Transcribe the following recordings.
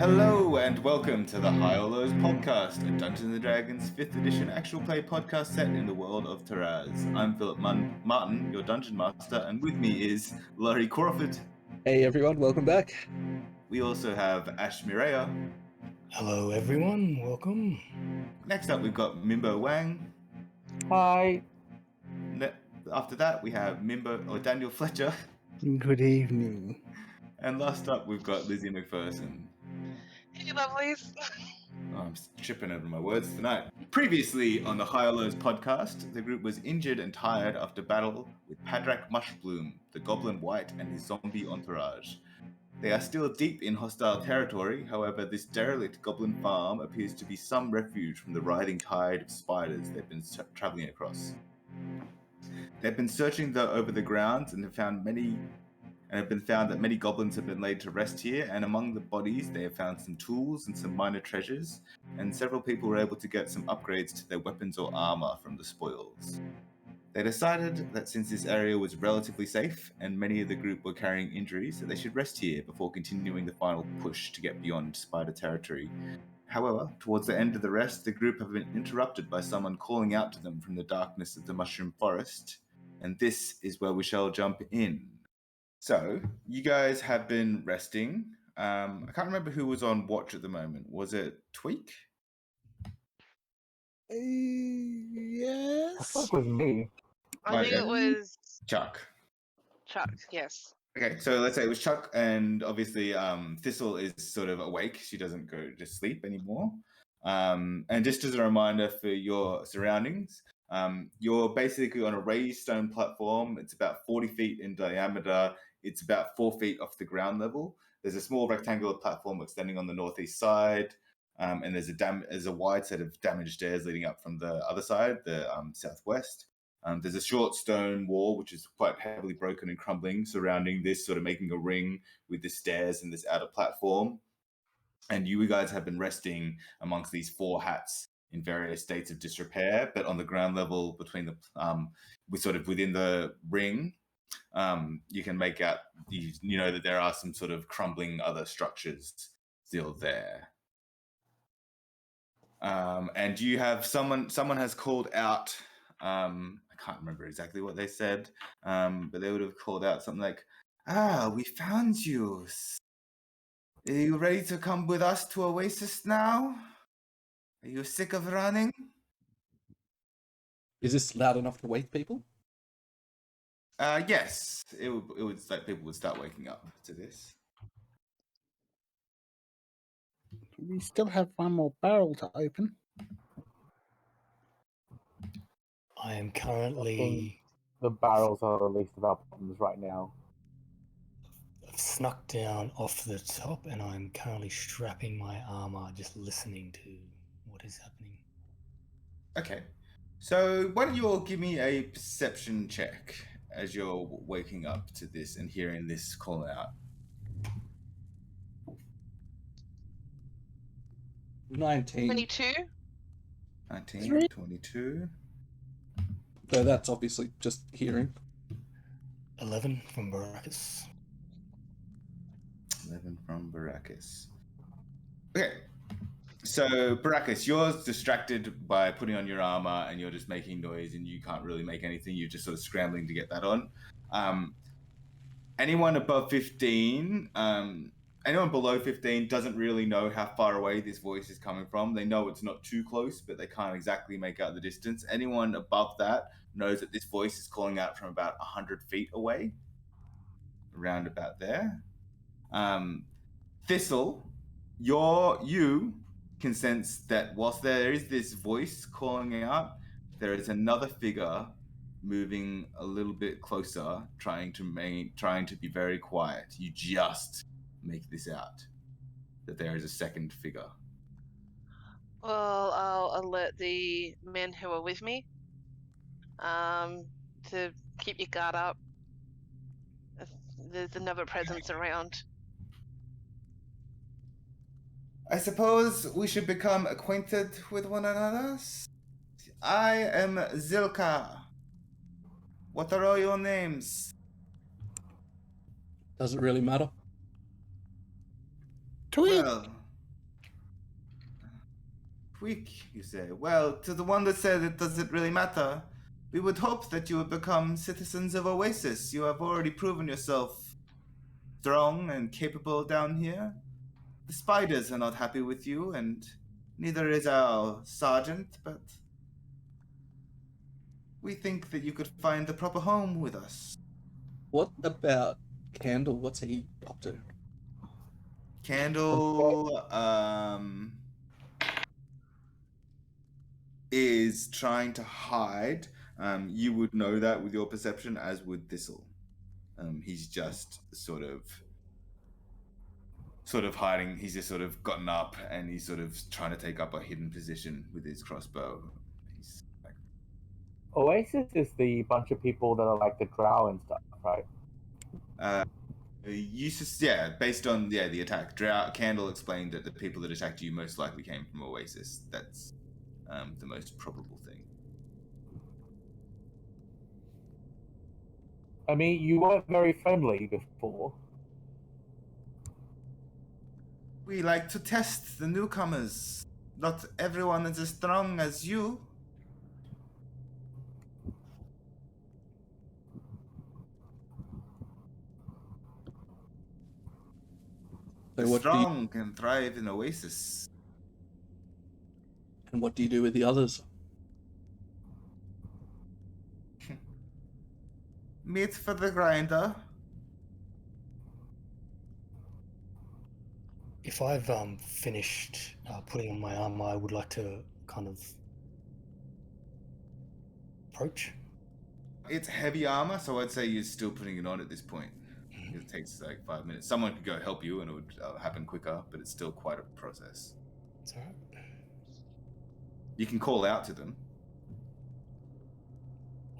Hello and welcome to the High or Lows podcast, a Dungeons & Dragons 5th edition actual play podcast set in the world of Taraz. I'm Philip Martin, your Dungeon Master, and with me is Laurie Crawford. Hey everyone, welcome back. We also have Meeraiya. Hello everyone, welcome. Next up we've got Mimbo Wang. Hi. After that we have Daniel Fletcher. Good evening. And last up we've got Lizzie McPherson. Hey, lovelies. Oh, I'm tripping over my words tonight. Previously on the High or Lows podcast, the group was injured and tired after battle with Padrak Mushbloom, the Goblin White, and his zombie entourage. They are still deep in hostile territory, however, this derelict goblin farm appears to be some refuge from the writhing tide of spiders they've been traveling across. They've been searching over the grounds and have found that many goblins have been laid to rest here, and among the bodies they have found some tools and some minor treasures, and several people were able to get some upgrades to their weapons or armor from the spoils. They decided that since this area was relatively safe, and many of the group were carrying injuries, that they should rest here before continuing the final push to get beyond spider territory. However, towards the end of the rest, the group have been interrupted by someone calling out to them from the darkness of the mushroom forest, and this is where we shall jump in. So, you guys have been resting. I can't remember who was on watch at the moment. Was it Tweak? Yes. That was me. I think it was Chuck. Chuck, yes. Okay, so let's say it was Chuck, and obviously Thistle is sort of awake. She doesn't go to sleep anymore. And just as a reminder for your surroundings, you're basically on a raised stone platform. It's about 40 feet in diameter. It's about 4 feet off the ground level. There's a small rectangular platform extending on the northeast side, and there's a wide set of damaged stairs leading up from the other side, the southwest. There's a short stone wall, which is quite heavily broken and crumbling, surrounding this, sort of making a ring with the stairs and this outer platform. And you guys have been resting amongst these 4 hats in various states of disrepair, but on the ground level between within the ring, you can make out, you know that there are some sort of crumbling other structures still there. And you have someone has called out, I can't remember exactly what they said, but they would have called out something like, we found you. Are you ready to come with us to Oasis now? Are you sick of running? Is this loud enough to wake people? Yes, it would like people would start waking up to this. We still have one more barrel to open. I am currently The barrels are the least of our problems right now. I've snuck down off the top and I'm currently strapping my armor, just listening to what is happening. Okay, so why don't you all give me a perception check as you're waking up to this and hearing this call out. 19. 22? 19, 22. So that's obviously just hearing. 11 from Baracus. 11 from Baracus. Okay, so Baracus, you're distracted by putting on your armor and you're just making noise and you can't really make anything. You're just sort of scrambling to get that on. Anyone above 15, anyone below 15 doesn't really know how far away this voice is coming from. They know it's not too close, but they can't exactly make out the distance. Anyone above that knows that this voice is calling out from about 100 feet away, around about there. Thistle, you can sense that whilst there is this voice calling out, there is another figure moving a little bit closer, trying to be very quiet. You just make this out, that there is a second figure. Well, I'll alert the men who are with me to keep your guard up. There's another presence around. I suppose we should become acquainted with one another. I am Zilka. What are all your names? Does it really matter? Tweak. Well, Weak, you say? Well, to the one that said it doesn't really matter, we would hope that you would become citizens of Oasis. You have already proven yourself strong and capable down here. The spiders are not happy with you, and neither is our sergeant, but we think that you could find the proper home with us. What about Candle? What's he up to? Candle is trying to hide. You would know that with your perception, as would Thistle. He's just sort of hiding. He's just sort of gotten up and he's sort of trying to take up a hidden position with his crossbow. He's like, Oasis is the bunch of people that are like the drow and stuff, right? based on the attack. Candle explained that the people that attacked you most likely came from Oasis. That's the most probable thing. I mean, you weren't very friendly before. We like to test the newcomers. Not everyone is as strong as you. So The what do you, strong can thrive in Oasis. and what do you do with the others? Meat for the grinder. If I've finished putting on my armor, I would like to kind of approach. It's heavy armor, so I'd say you're still putting it on at this point. It takes like 5 minutes. Someone could go help you and it would happen quicker, but it's still quite a process. It's alright. You can call out to them.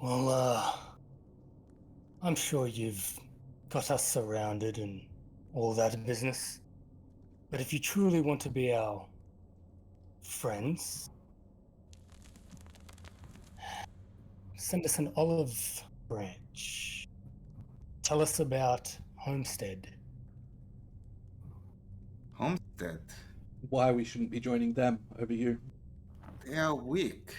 Well, I'm sure you've got us surrounded and all that business. But if you truly want to be our friends, send us an olive branch. Tell us about Homestead. Homestead. Why we shouldn't be joining them over you? They are weak.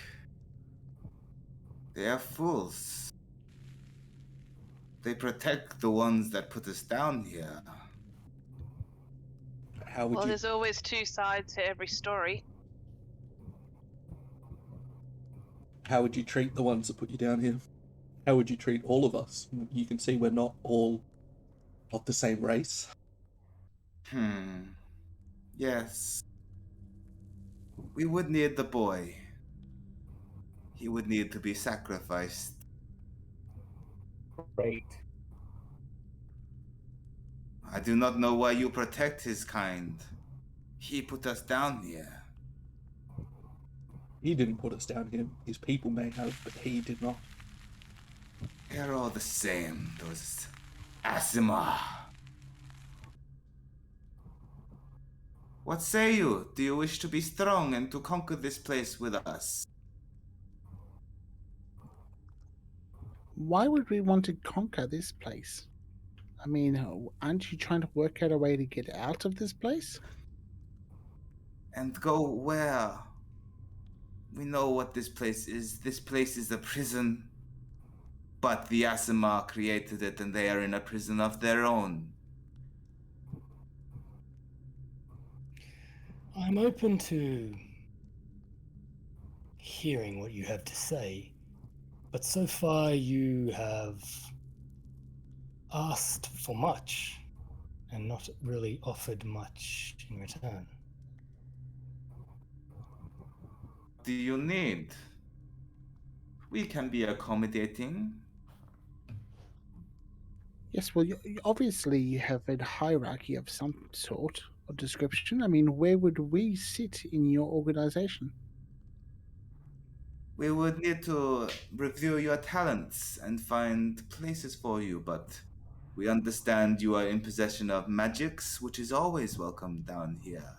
They are fools. They protect the ones that put us down here. How would Well, you? there's always two sides to every story. How would you treat the ones that put you down here? How would you treat all of us? You can see we're not all of the same race. Yes. We would need the boy. He would need to be sacrificed. Great. I do not know why you protect his kind. He put us down here. He didn't put us down here. His people may have, but he did not. They're all the same, those Asima. What say you? Do you wish to be strong and to conquer this place with us? Why would we want to conquer this place? I mean, aren't you trying to work out a way to get out of this place? And go where? We know what this place is. This place is a prison. But the Asima created it and they are in a prison of their own. I'm open to hearing what you have to say, but so far you have asked for much and not really offered much in return. What do you need? We can be accommodating. Yes, well, obviously you have a hierarchy of some sort or description. I mean, where would we sit in your organization? We would need to review your talents and find places for you, but we understand you are in possession of magics, which is always welcome down here.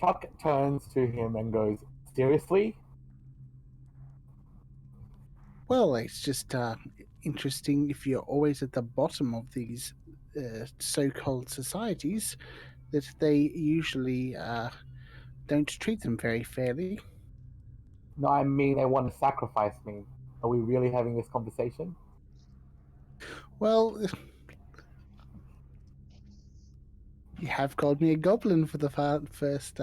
Chuck turns to him and goes, "Seriously?" Well, it's just interesting if you're always at the bottom of these so-called societies that they usually don't treat them very fairly. No, I mean they want to sacrifice me. Are we really having this conversation? Well, you have called me a goblin for the first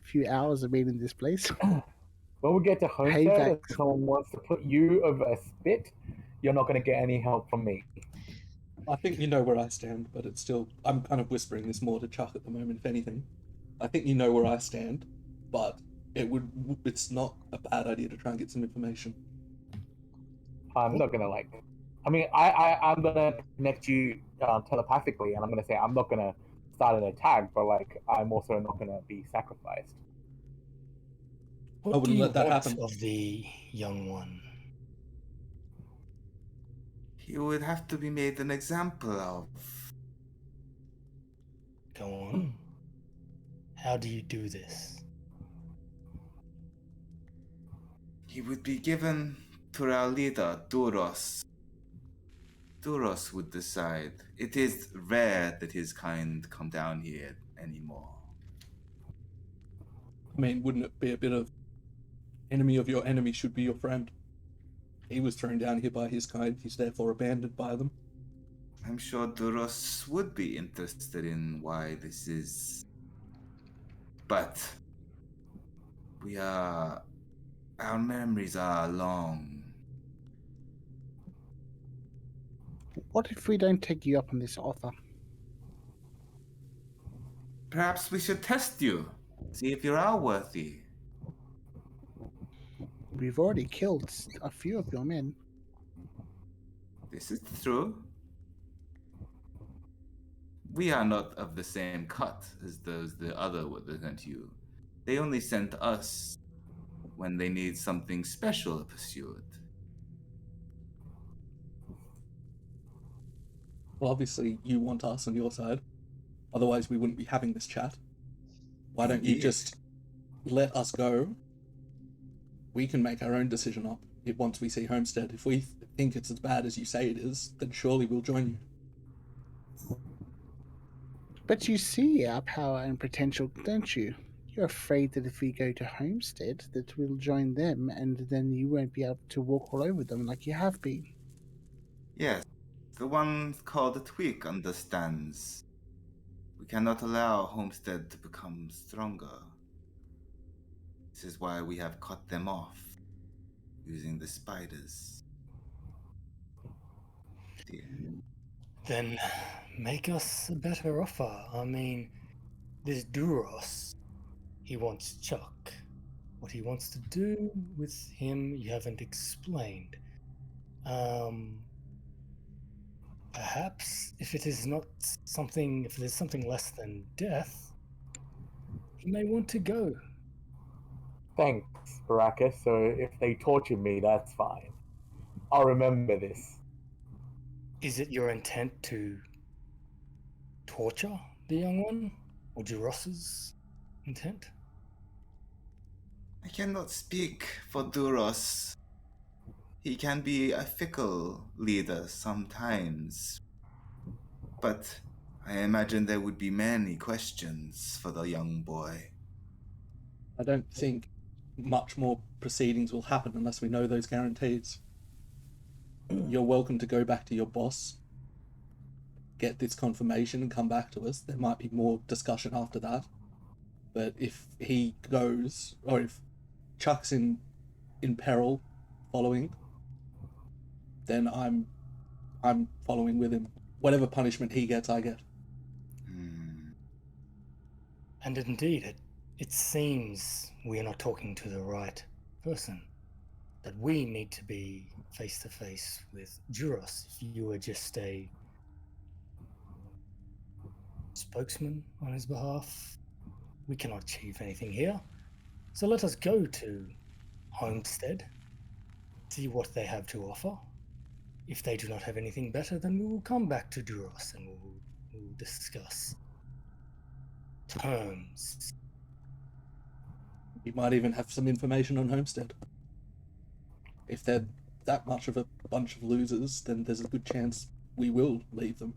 few hours of being in this place. When we get to Homestead Payback. and someone wants to put you over a spit, you're not going to get any help from me. I think you know where I stand, but it's still. I'm kind of whispering this more to Chuck at the moment, if anything. I think you know where I stand, but it's not a bad idea to try and get some information. I'm not going to I'm going to connect you telepathically, and I'm going to say I'm not going to start an attack, but I'm also not going to be sacrificed. I What do wouldn't you let that want happen. of the young one? He would have to be made an example of. Go on. How do you do this? He would be given to our leader, Duros. Duros would decide. It is rare that his kind come down here anymore. I mean, wouldn't it be a bit of enemy of your enemy should be your friend? He was thrown down here by his kind. He's therefore abandoned by them. I'm sure Duros would be interested in why this is. But our memories are long. What if we don't take you up on this offer? Perhaps we should test you, see if you are worthy. We've already killed a few of your men. This is true. We are not of the same cut as those the other would sent you. They only sent us when they need something special pursued. Well, obviously, you want us on your side. Otherwise, we wouldn't be having this chat. Why don't you Indeed. just let us go? We can make our own decision up once we see Homestead. If we think it's as bad as you say it is, then surely we'll join you. But you see our power and potential, don't you? You're afraid that if we go to Homestead, that we'll join them, and then you won't be able to walk all over them like you have been. Yes, the one called the Tweak understands. We cannot allow Homestead to become stronger. This is why we have cut them off, using the spiders. Dear. Then make us a better offer. I mean, this Duros, he wants Chuck. What he wants to do with him, you haven't explained. Perhaps if it is not something, if there's something less than death, he may want to go. Thanks, Baraka. So if they torture me, that's fine. I'll remember this. Is it your intent to torture the young one? Or Duros's intent? I cannot speak for Duros. He can be a fickle leader sometimes. But I imagine there would be many questions for the young boy. I don't think much more proceedings will happen unless we know those guarantees. You're welcome to go back to your boss, get this confirmation, and come back to us. There might be more discussion after that. But if he goes, or if Chuck's in peril following, then I'm following with him. Whatever punishment he gets, I get. And indeed, it seems we are not talking to the right person. That we need to be face to face with Duros. If you were just a spokesman on his behalf, we cannot achieve anything here. So let us go to Homestead, see what they have to offer. If they do not have anything better, then we will come back to Duros and we'll discuss terms. You might even have some information on Homestead. If they're that much of a bunch of losers, then there's a good chance we will leave them.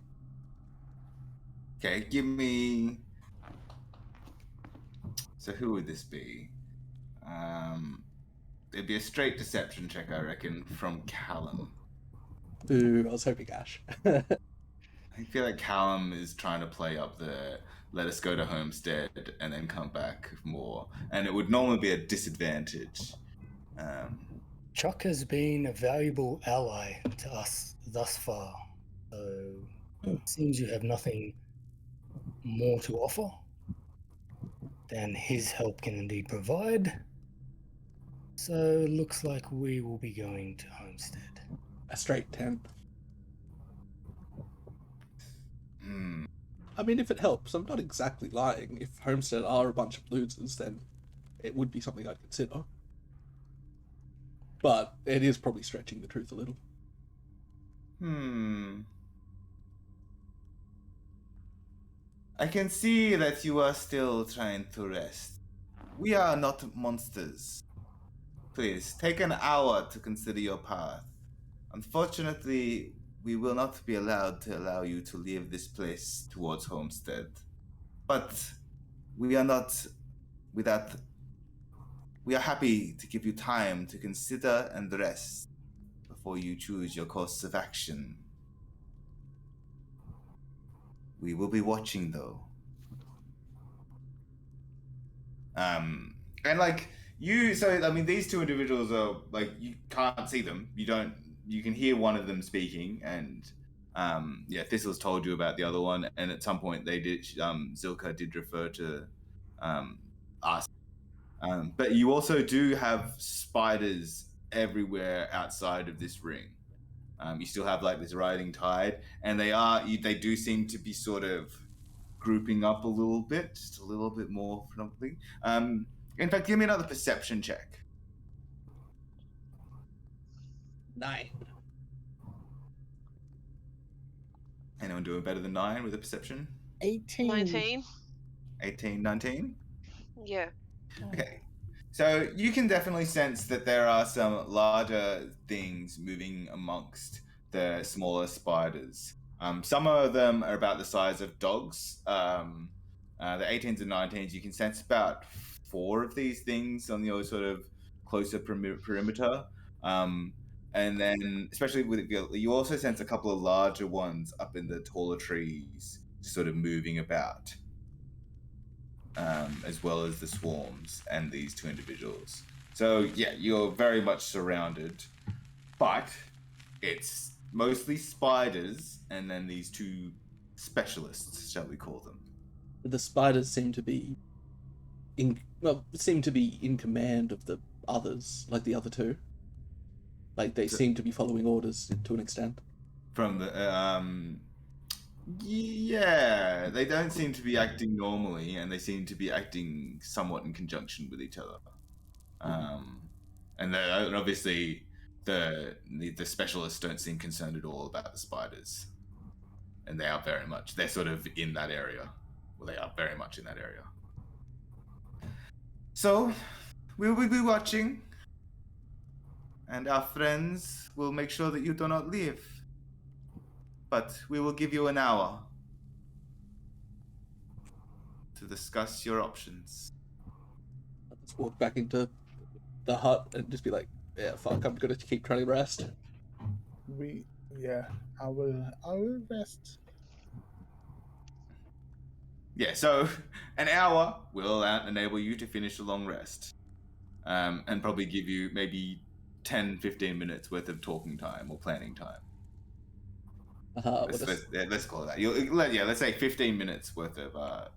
Okay, give me So who would this be? It'd be a straight deception check, I reckon, from Callum. Ooh, I was hoping Ash. I feel like Callum is trying to play up the let us go to Homestead and then come back more, and it would normally be a disadvantage. Chuck has been a valuable ally to us thus far, so it seems you have nothing more to offer than his help can indeed provide. So looks like we will be going to Homestead. A straight 10. Hmm. I mean, if it helps, I'm not exactly lying. If Homestead are a bunch of losers, then it would be something I'd consider. But it is probably stretching the truth a little. I can see that you are still trying to rest. We are not monsters. Please, take an hour to consider your path. Unfortunately, we will not be allowed to allow you to leave this place towards Homestead. But we are not without. We are happy to give you time to consider and rest before you choose your course of action. We will be watching, though. And like you, so I mean, these two individuals are like you can't see them. You can hear one of them speaking, and yeah, Thistle's told you about the other one, and at some point they did. Zilka did refer to us, but you also do have spiders everywhere outside of this ring. You still have like this riding tide, and they do seem to be sort of grouping up a little bit, just a little bit more probably. In fact, give me another perception check. 9. Anyone doing better than 9 with a perception? 18. 19. 18, 19? Yeah. Okay. So you can definitely sense that there are some larger things moving amongst the smaller spiders. Some of them are about the size of dogs. The 18s and 19s, you can sense about 4 of these things on the sort of closer perimeter. And then, especially with you also sense a couple of larger ones up in the taller trees, sort of moving about. As well as the swarms and these two individuals. So yeah, you're very much surrounded, but it's mostly spiders and then these two specialists, shall we call them? The spiders seem to be in command of the others, like the other two. Like they seem to be following orders to an extent. From the yeah, they don't seem to be acting normally, and they seem to be acting somewhat in conjunction with each other. And obviously, the specialists don't seem concerned at all about the spiders, and they're sort of in that area. Well, they are very much in that area. So, we will be watching, and our friends will make sure that you do not leave. But we will give you an hour to discuss your options. I'll just walk back into the hut and just be like, yeah, fuck, I'm gonna keep trying to rest. I will rest. Yeah, so an hour will enable you to finish a long rest. And probably give you maybe 10, 15 minutes worth of talking time or planning time. Let's call it that. Let's say 15 minutes worth of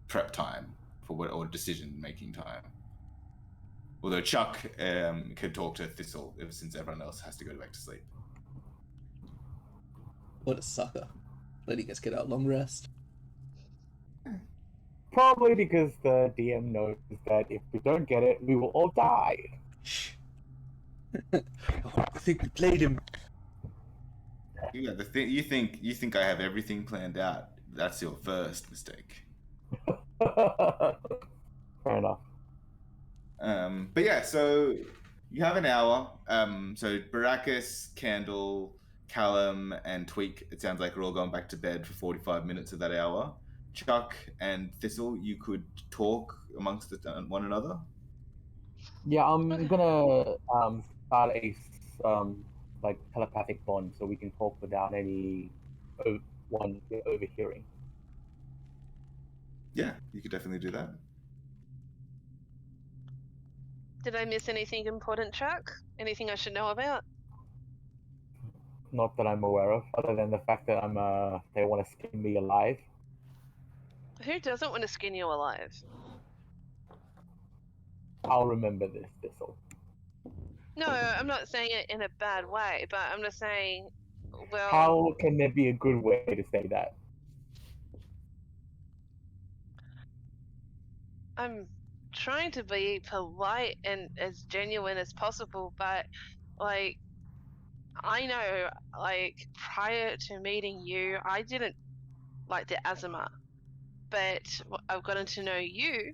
prep time or decision-making time. Although Chuck could talk to Thistle since everyone else has to go back to sleep. What a sucker. Letting us get our long rest. Probably because the DM knows that if we don't get it, we will all die. Shh. I think we played him. Yeah, you think I have everything planned out. That's your first mistake. Fair enough. But yeah, so you have an hour. So Baracus, Candle, Callum, and Tweak, it sounds like we're all going back to bed for 45 minutes of that hour. Chuck and Thistle, you could talk amongst one another. Yeah, I'm gonna start a like telepathic bond so we can talk without any one overhearing. Yeah, you could definitely do that. Did I miss anything important, Chuck? Anything I should know about? Not that I'm aware of, other than the fact that they want to skin me alive. Who doesn't want to skin you alive? I'll remember this, Thistle. No, I'm not saying it in a bad way, but I'm just saying, well, How can there be a good way to say that? I'm trying to be polite and as genuine as possible, but like, I know, like, prior to meeting you, I didn't like the Azima, but I've gotten to know you,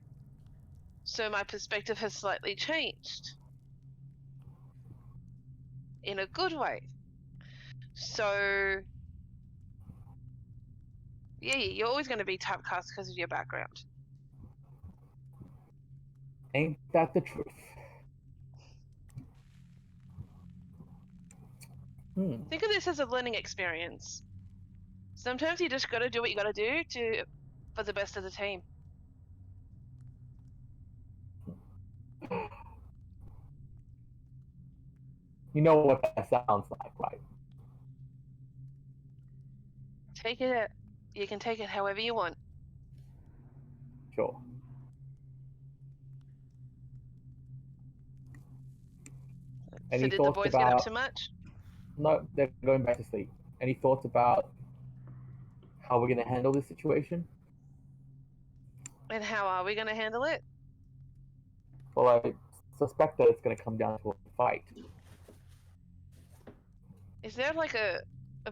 so my perspective has slightly changed in a good way. So, yeah, you're always going to be typecast because of your background. Ain't that the truth? Think of this as a learning experience. Sometimes you just got to do what you got to do for the best of the team. You know what that sounds like, right? Take it. You can take it however you want. Sure. So Any did the thoughts boys get up about? to much? No, they're going back to sleep. Any thoughts about how we're going to handle this situation? And how are we going to handle it? Well, I suspect that it's going to come down to a fight. Is there like a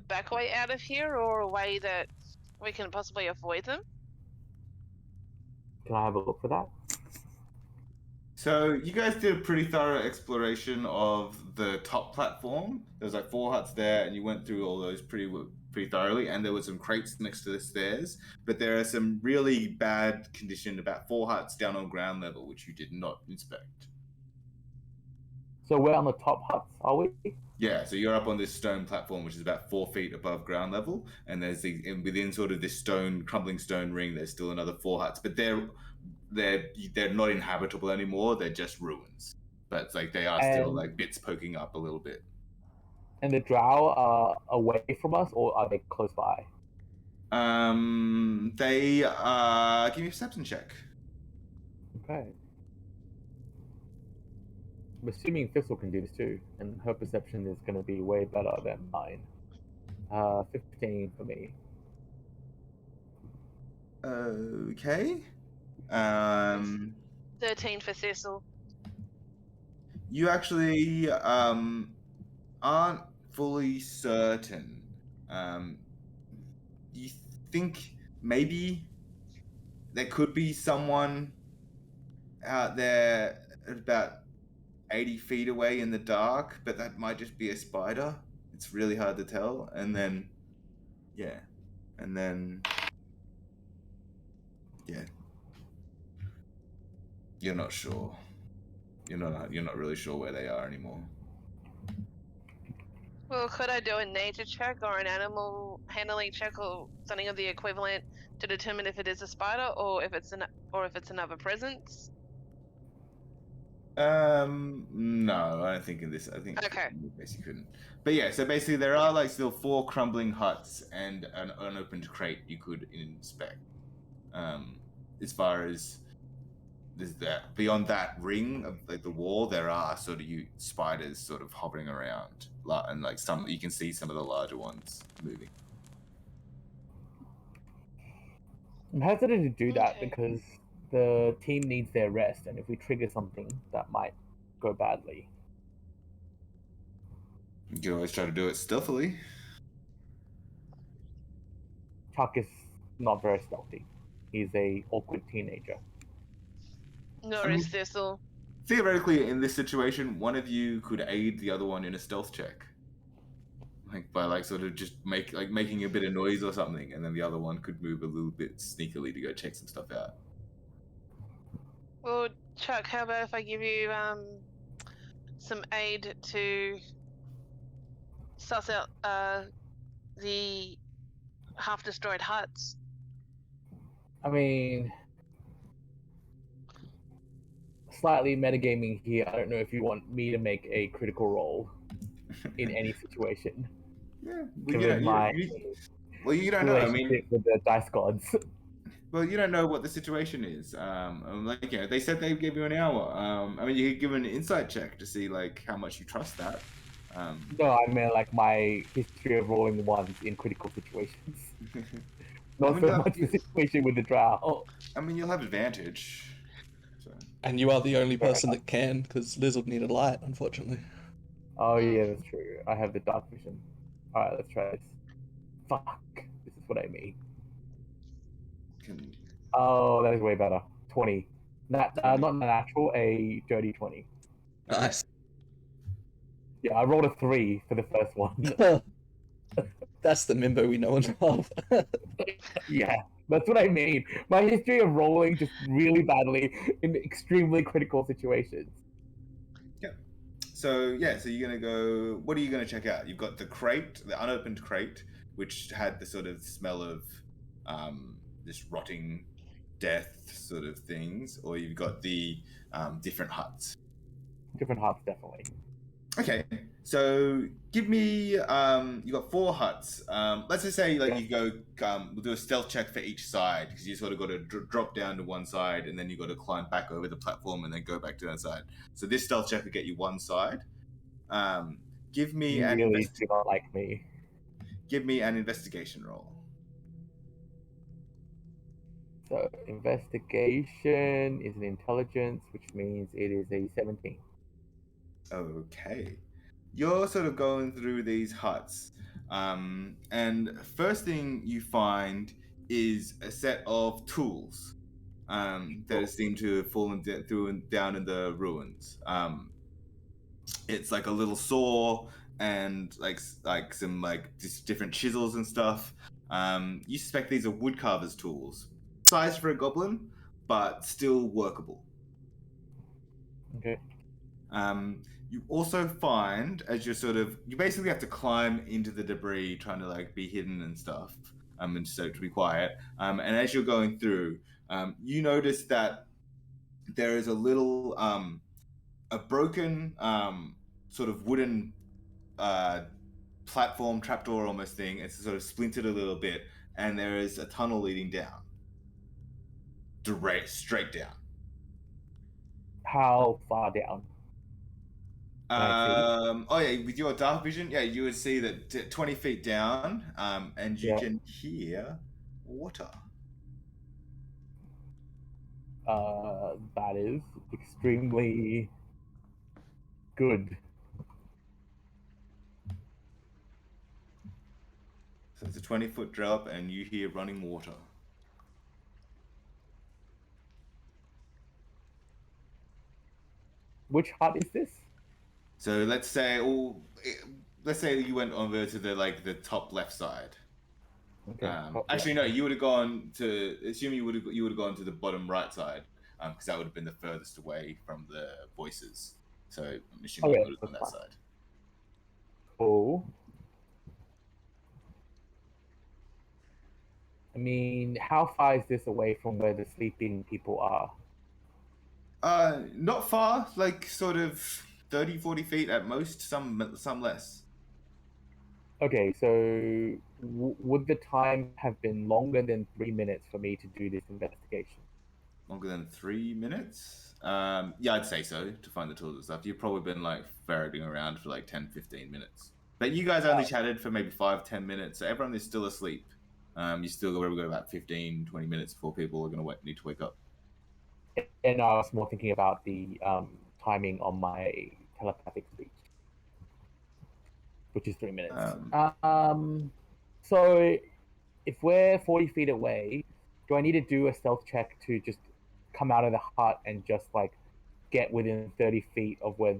back way out of here, or a way that we can possibly avoid them? Can I have a look for that? So you guys did a pretty thorough exploration of the top platform. There's like 4 huts there, and you went through all those pretty thoroughly. And there were some crates next to the stairs, but there are some really bad condition about 4 huts down on ground level, which you did not inspect. So we're on the top huts, are we? Yeah, so you're up on this stone platform, which is about 4 feet above ground level, and there's within sort of this crumbling stone ring, there's still another 4 huts, but they're not inhabitable anymore. They're just ruins, but it's like they are still like bits poking up a little bit. And the drow are away from us, or are they close by? They give me a perception check. Okay. I'm assuming Thistle can do this too, and her perception is going to be way better than mine. 15 for me. Okay. 13 for Thistle. You actually aren't fully certain. You think maybe there could be someone out there about 80 feet away in the dark, but that might just be a spider. It's really hard to tell. And then, yeah. You're not sure. You're not really sure where they are anymore. Well, could I do a nature check or an animal handling check or something of the equivalent to determine if it is a spider or if it's another presence? No, I don't think in this. I think Okay. you basically couldn't. But yeah, so basically there are like still 4 crumbling huts and an unopened crate you could inspect. As far as there's that beyond that ring of like the wall, there are sort of spiders sort of hovering around, and like some you can see some of the larger ones moving. I'm hesitant to do that Okay. because the team needs their rest, and if we trigger something, that might go badly. You can always try to do it stealthily. Chuck is not very stealthy. He's a awkward teenager. Nor is Thistle. Theoretically, in this situation, one of you could aid the other one in a stealth check. like by like sort of just making a bit of noise or something, and then the other one could move a little bit sneakily to go check some stuff out. Well, Chuck, how about if I give you some aid to suss out the half-destroyed huts? I mean, slightly metagaming here. I don't know if you want me to make a critical roll in any situation. Yeah, Given my you don't know. I relationship mean, with the dice gods. well, you don't know what the situation is. Like, you know, they said they gave you an hour. I mean, you could give an insight check to see like how much you trust that. No, I mean like my history of rolling ones in critical situations. Not so much the situation with the drow. I mean, you'll have advantage. So. And you are the only person that can, because Liz will need a light, unfortunately. Oh yeah, that's true. I have the dark vision. Alright, let's try this. Fuck. This is what I mean. Oh, that is way better. 20. Not natural, a dirty 20. Nice. Yeah, I rolled a 3 for the first one. That's the Mimbo we know and love. Yeah, that's what I mean. My history of rolling just really badly in extremely critical situations. So you're gonna go. What are you gonna check out? You've got the crate, the unopened crate, which had the sort of smell of this rotting death sort of things, or you've got the different huts. Different huts, definitely. Okay, so give me. You got 4 huts. Let's just say you go. We'll do a stealth check for each side because you sort of got to drop down to one side and then you got to climb back over the platform and then go back to that side. So this stealth check will get you one side. Give me you really do not like me. Give me an investigation roll. So investigation is an intelligence, which means it is a 17. Okay. You're sort of going through these huts, and first thing you find is a set of tools that seem to have fallen down in the ruins. It's like a little saw and like some just different chisels and stuff. You suspect these are woodcarver's tools, sized for a goblin, but still workable. Okay. You also find as you basically have to climb into the debris, trying to like be hidden and stuff, and so to be quiet. And as you're going through, you notice that there is a little, a broken sort of wooden platform trapdoor almost thing. It's sort of splintered a little bit, and there is a tunnel leading down, straight down. How far down? With your dark vision, you would see that 20 feet down, and you can hear water. That is extremely good. So it's a 20-foot drop, and you hear running water. Which hut is this? So let's say you went over to the top left side. Okay. Actually, no. You would have gone to. Assume you would have gone to the bottom right side, because that would have been the furthest away from the voices. So I'm assuming you would have gone that side. Oh. I mean, how far is this away from where the sleeping people are? Not far. Like sort of 30, 40 feet at most. Some less. Okay, so would the time have been longer than 3 minutes for me to do this investigation? Longer than 3 minutes? Yeah, I'd say so, to find the tools and stuff. You've probably been like ferreting around for like 10, 15 minutes. But you guys only chatted for maybe 5, 10 minutes, so everyone is still asleep. You still got about 15, 20 minutes before people are going to need to wake up. And I was more thinking about the timing on my telepathic speech, which is 3 minutes. So if we're 40 feet away, do I need to do a stealth check to just come out of the hut and just like get within 30 feet of where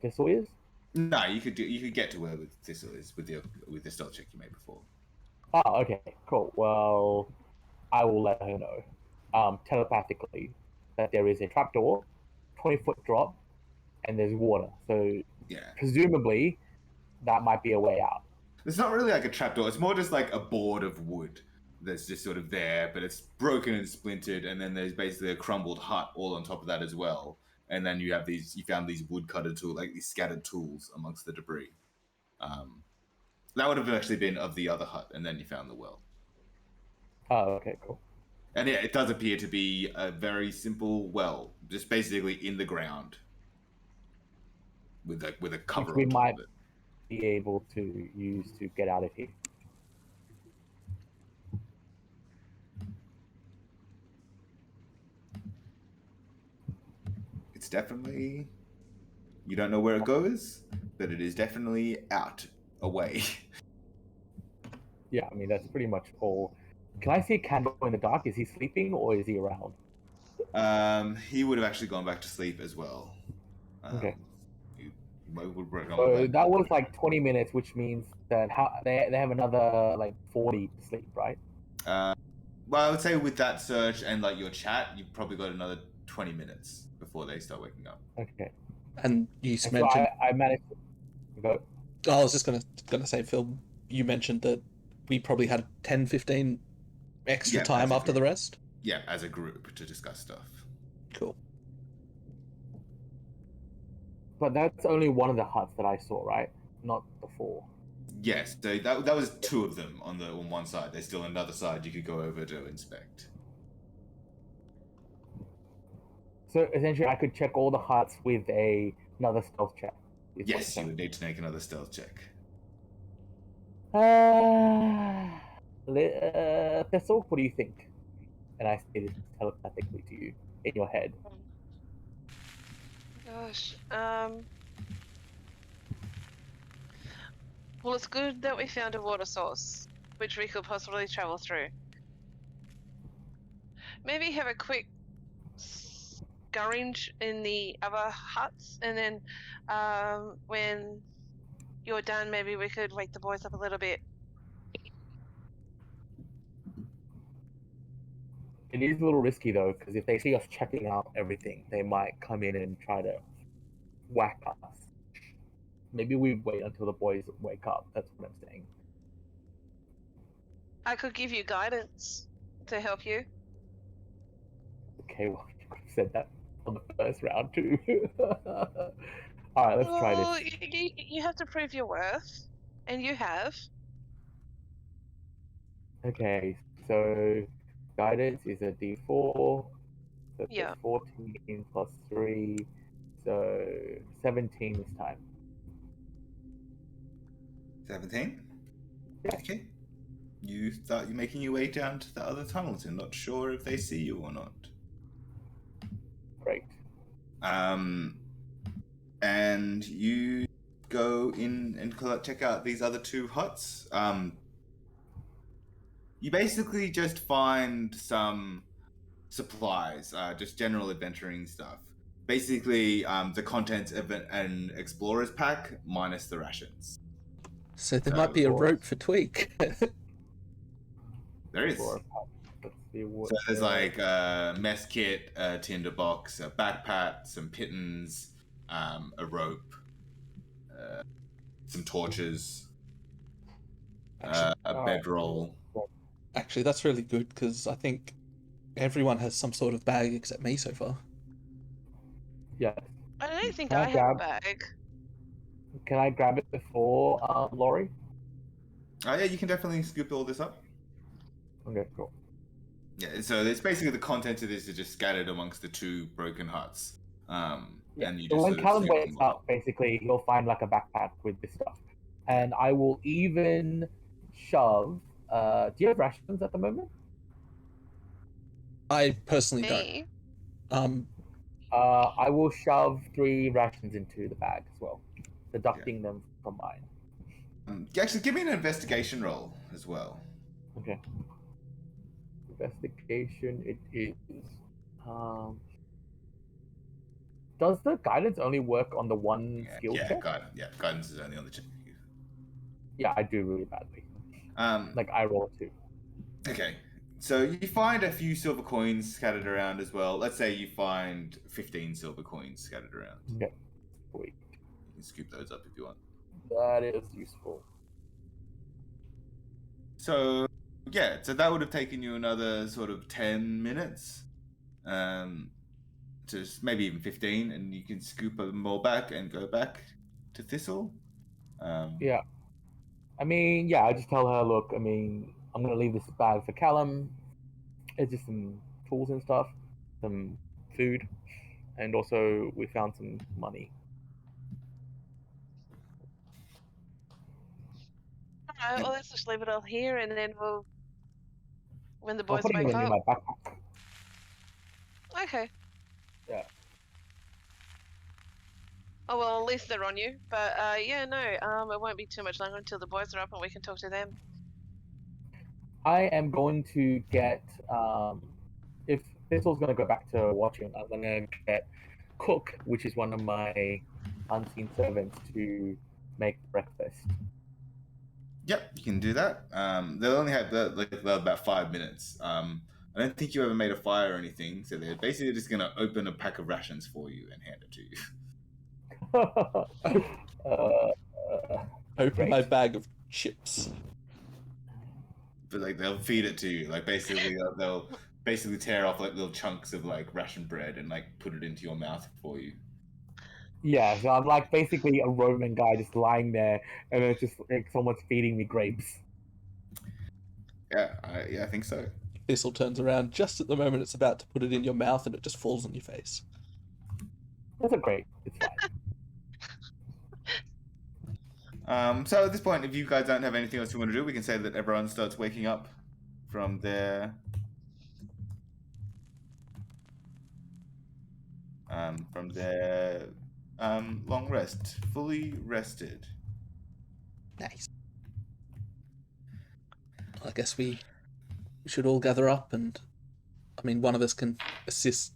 Thistle is? No, you could get to where Thistle is with the stealth check you made before. Oh, okay, cool. Well, I will let her know, telepathically, that there is a trapdoor, 20-foot drop, and there's water. So Yeah. presumably, that might be a way out. It's not really like a trapdoor. It's more just like a board of wood that's just sort of there, but it's broken and splintered, and then there's basically a crumbled hut all on top of that as well. And then you found these woodcutter tools, like these scattered tools amongst the debris. That would have actually been of the other hut, and then you found the well. Oh, okay, cool. And yeah, it does appear to be a very simple well, just basically in the ground, with a cover we on top might of it. be able to use to get out of here. It's definitely, you don't know where it goes, but it is definitely out, away. Yeah, I mean that's pretty much all. Can I see a candle in the dark? Is he sleeping or is he around? He would have actually gone back to sleep as well. Okay. He would break on So with that was like 20 minutes, which means that they have another like 40 to sleep, right? Well, I would say with that search and like your chat, you've probably got another 20 minutes before they start waking up. Okay. And you And so mentioned. I managed to go. I was just gonna say, Phil. You mentioned that we probably had 10, 15 extra Yeah, time after the rest. Yeah, as a group to discuss stuff. Cool. But that's only one of the huts that I saw, right? Not the 4. Yes, so that was 2 of them on one side. There's still another side you could go over to inspect. So essentially, I could check all the huts with another stealth check. Yes, you would need to make another stealth check. Thistle, what do you think? And I say this telepathically to you in your head. Gosh. Well, it's good that we found a water source, which we could possibly travel through. Maybe have a quick scurringe in the other huts, and then when you're done, maybe we could wake the boys up a little bit. It is a little risky though, because if they see us checking out everything, they might come in and try to whack us. Maybe we wait until the boys wake up. That's what I'm saying. I could give you guidance to help you. Okay, well, you could have said that on the first round too. All right, let's try Well, this. you have to prove your worth, and you have. Okay, so guidance is a D4. So Yeah. that's 14 plus 3. So 17 this time. 17? Yeah. Okay. You start making your way down to the other tunnels. You're not sure if they see you or not. Great. And you go in and check out these other 2 huts. You basically just find some supplies, just general adventuring stuff. Basically, the contents of an explorer's pack minus the rations. So there might be a rope for Tweak. There is. Let's see what So there's like a mess kit, a tinder box, a backpack, some pittons, a rope, some torches, a bedroll. Actually, that's really good because I think everyone has some sort of bag except me so far. Yes. I don't think Can I I have a bag. Can I grab it before Laurie? Oh yeah, you can definitely scoop all this up. Okay, cool. Yeah, so it's basically the contents of this are just scattered amongst the 2 broken huts. Yeah. And you So just when sort of Callum scoop wakes them all up, basically he'll find like a backpack with this stuff, and I will even shove. Do you have rations at the moment? I personally Me? don't. I will shove 3 rations into the bag as well, deducting them from mine. Actually, give me an investigation roll as well. Okay. Investigation. It is Does the guidance only work on the one skill check? Guidance is only on the check. Yeah, I do really badly. Like I roll 2. Okay, so you find a few silver coins scattered around as well. Let's say you find 15 silver coins scattered around. Okay, sweet. You can scoop those up if you want. That is useful. So yeah, so that would have taken you another sort of 10 minutes, to maybe even 15, and you can scoop them all back and go back to Thistle. Yeah. I mean, yeah, I just tell her, look, I mean, I'm going to leave this bag for Callum. It's just some tools and stuff, some food, and also we found some money. Alright, well, let's just leave it all here, and then we'll, when the I'll boys put it wake in up. my backpack. Okay. Yeah. Oh well, at least they're on you. But yeah, no, it won't be too much longer until the boys are up and we can talk to them. I am going to get, if Thistle's going to go back to watching, I'm going to get Cook, which is one of my unseen servants, to make breakfast. Yep, you can do that. They'll only have they'll about 5 minutes. I don't think you ever made a fire or anything, so they're basically just gonna open a pack of rations for you and hand it to you. Open Great. my bag of chips. But like they'll feed it to you. Like basically they'll basically tear off like little chunks of like ration bread and like put it into your mouth for you. Yeah, so I'm like basically a Roman guy just lying there, and it's just like someone's feeding me grapes. Yeah, I think so. Thistle turns around just at the moment it's about to put it in your mouth and it just falls on your face. That's a great. It's fine. So at this point, if you guys don't have anything else you want to do, we can say that everyone starts waking up from their long rest, fully rested. Nice. Well, I guess we should all gather up and, I mean, one of us can assist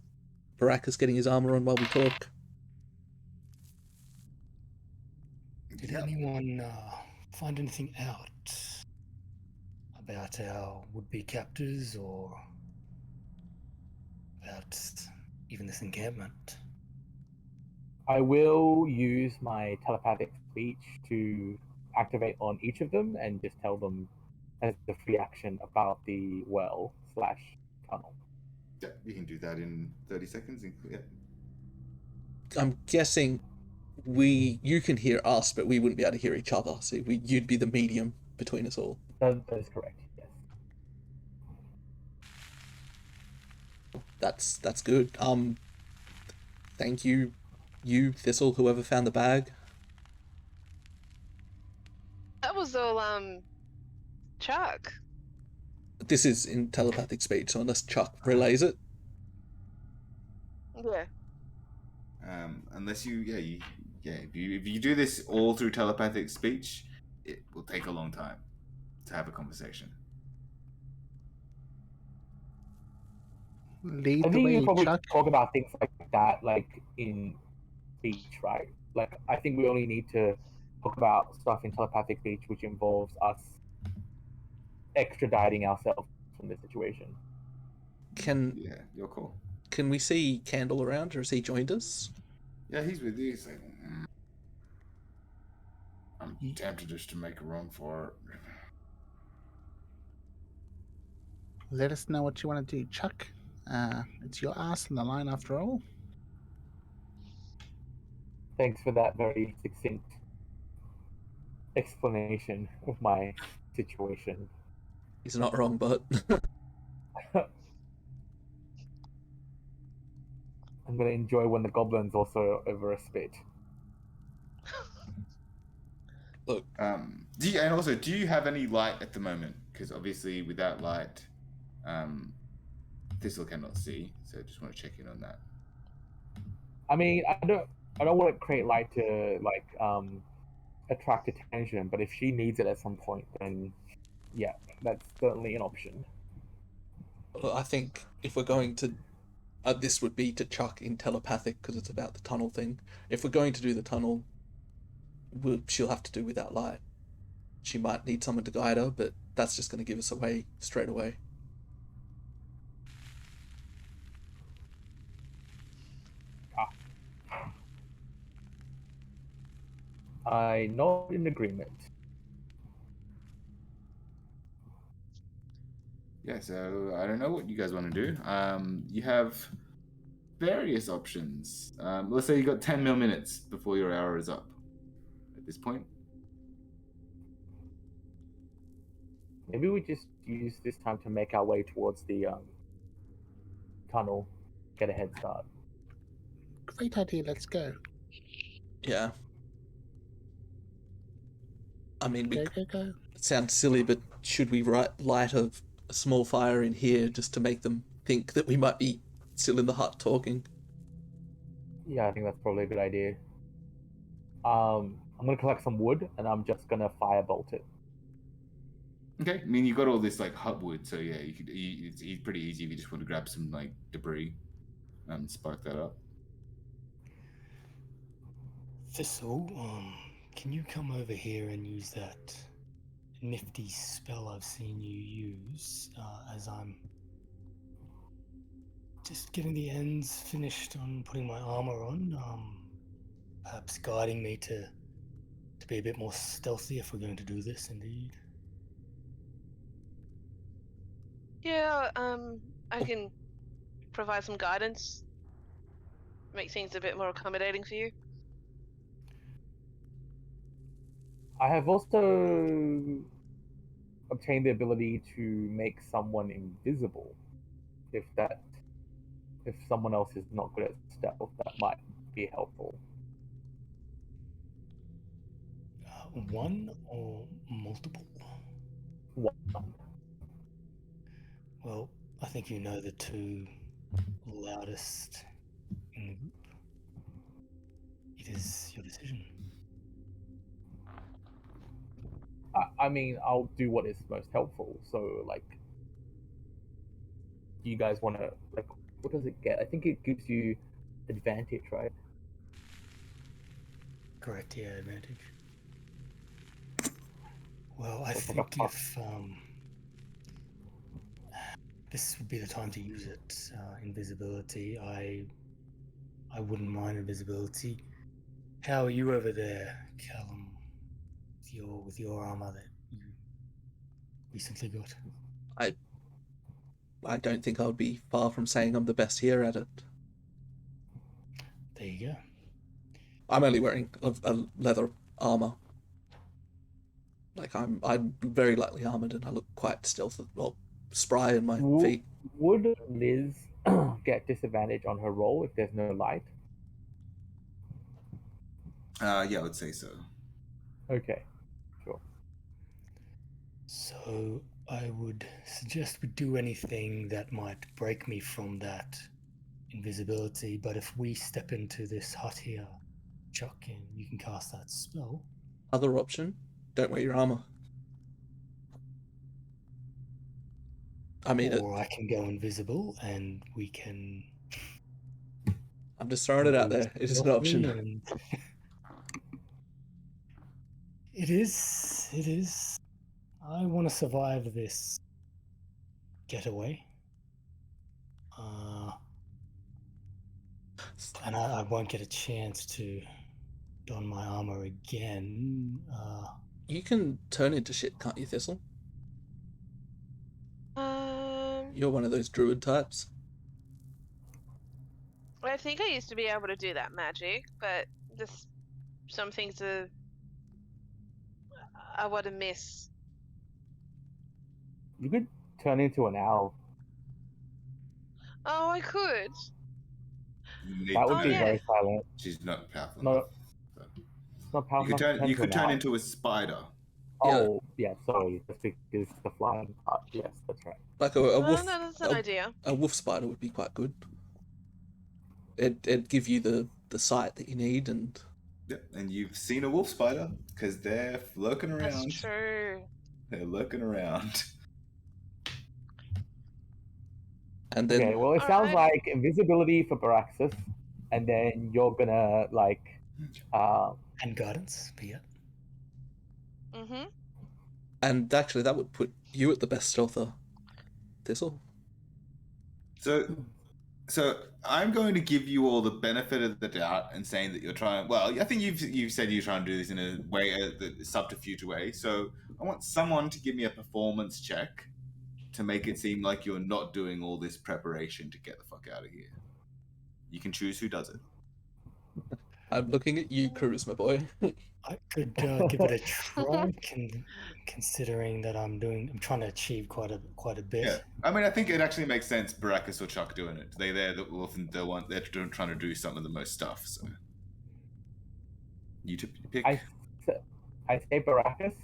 Baracus getting his armor on while we talk. Did anyone find anything out about our would-be captors or about even this encampment? I will use my telepathic speech to activate on each of them and just tell them as the free action about the well/tunnel. Yeah, you can do that in 30 seconds. Yeah. I'm guessing you can hear us, but we wouldn't be able to hear each other. So you'd be the medium between us all. That is correct. Yes. That's good. Thank you, Thistle, whoever found the bag. That was all Chuck. This is in telepathic speech, so unless Chuck relays it. Yeah. Unless if you do this all through telepathic speech, it will take a long time to have a conversation. Lead I the think way, you probably Chuck. talk about things like that, like in speech, right? Like I think we only need to talk about stuff in telepathic speech, which involves us extraditing ourselves from the situation. Yeah, you're cool. Can we see Candle around, or has he joined us? Yeah, he's with you. He's like, I'm tempted just to make a run for it. Let us know what you want to do, Chuck. It's your ass on the line after all. Thanks for that very succinct explanation of my situation. He's not wrong, but I'm gonna enjoy when the goblin's also over a spit. look. Do you have any light at the moment? Because obviously, without light, Thistle cannot see. So I just want to check in on that. I mean, I don't want to create light to like attract attention, but if she needs it at some point, then yeah, that's certainly an option. I think if we're going to This would be to chuck in telepathic because it's about the tunnel thing. If we're going to do the tunnel, she'll have to do without light. She might need someone to guide her, but that's just going to give us away straight away. I nod in agreement. Yeah, so I don't know what you guys want to do. You have various options. Let's say you got 10 more minutes before your hour is up at this point. Maybe we just use this time to make our way towards the tunnel, get a head start. Great idea. Let's go. Yeah. I mean, Go, go, go. it sounds silly, but should we light a small fire in here just to make them think that we might be still in the hut talking? Yeah, I think that's probably a good idea. I'm gonna collect some wood and I'm just gonna firebolt it. Okay, I mean you got all this like hut wood, so yeah, it's pretty easy if you just want to grab some like debris and spark that up. Thistle, can you come over here and use that nifty spell I've seen you use as I'm just getting the ends finished on putting my armor on, perhaps guiding me to be a bit more stealthy if we're going to do this, indeed. Yeah, I can provide some guidance. Make things a bit more accommodating for you. I have also obtained the ability to make someone invisible. If someone else is not good at stealth, that might be helpful. One or multiple? One. Well, I think you know the two loudest in the group. It is your decision. I mean, I'll do what is most helpful. So, like, do you guys want to, like, what does it get? I think it gives you advantage, right? Correct, yeah, advantage. Well, I Looks like a think fuck. if this would be the time to use it, invisibility, I wouldn't mind invisibility. How are you over there, Callum, with your armor that you recently got? I don't think I would be far from saying I'm the best here at it. There you go. I'm only wearing a leather armor. Like I'm very lightly armored and I look quite stealthy, well, spry in my feet. Would Liz get disadvantage on her roll if there's no light? Yeah, I would say so. Okay, sure. So I would suggest we do anything that might break me from that invisibility, but if we step into this hut here, Chuck, and you can cast that spell. Other option, don't wear your armor. I mean, or I can go invisible and we can. I'm just throwing it out there. It is an option. And... It is. I want to survive this getaway. And I won't get a chance to don my armor again. You can turn into shit, can't you, Thistle? You're one of those druid types. I think I used to be able to do that magic, but just some things I want to miss. You could turn into an owl. Oh, I could. That would be yeah. very silent. She's not powerful No, enough. So. it's not powerful You enough could to turn an into a spider. Oh, yeah, sorry. That's because the flying part. Yes, that's right. Like a wolf. No, that's an idea. A wolf spider would be quite good. It'd give you the sight that you need, and Yep, and you've seen a wolf spider because they're lurking around. That's true. They're lurking around. And then Okay, well, it sounds like invisibility for Baraxis, and then you're gonna like, And guidance, but yeah. Mm-hmm. and actually that would put you at the best stealther. Thistle. So I'm going to give you all the benefit of the doubt and saying that you're trying. Well, I think you've said you're trying to do this in a way, a subterfuge way. So I want someone to give me a performance check to make it seem like you're not doing all this preparation to get the fuck out of here. You can choose who does it. I'm looking at you, Charisma boy. I could give it a try, considering that I'm trying to achieve quite a bit. Yeah, I mean, I think it actually makes sense. Baracus or Chuck doing it. They're often the one they're trying to do some of the most stuff. So you pick. I say Baraxis,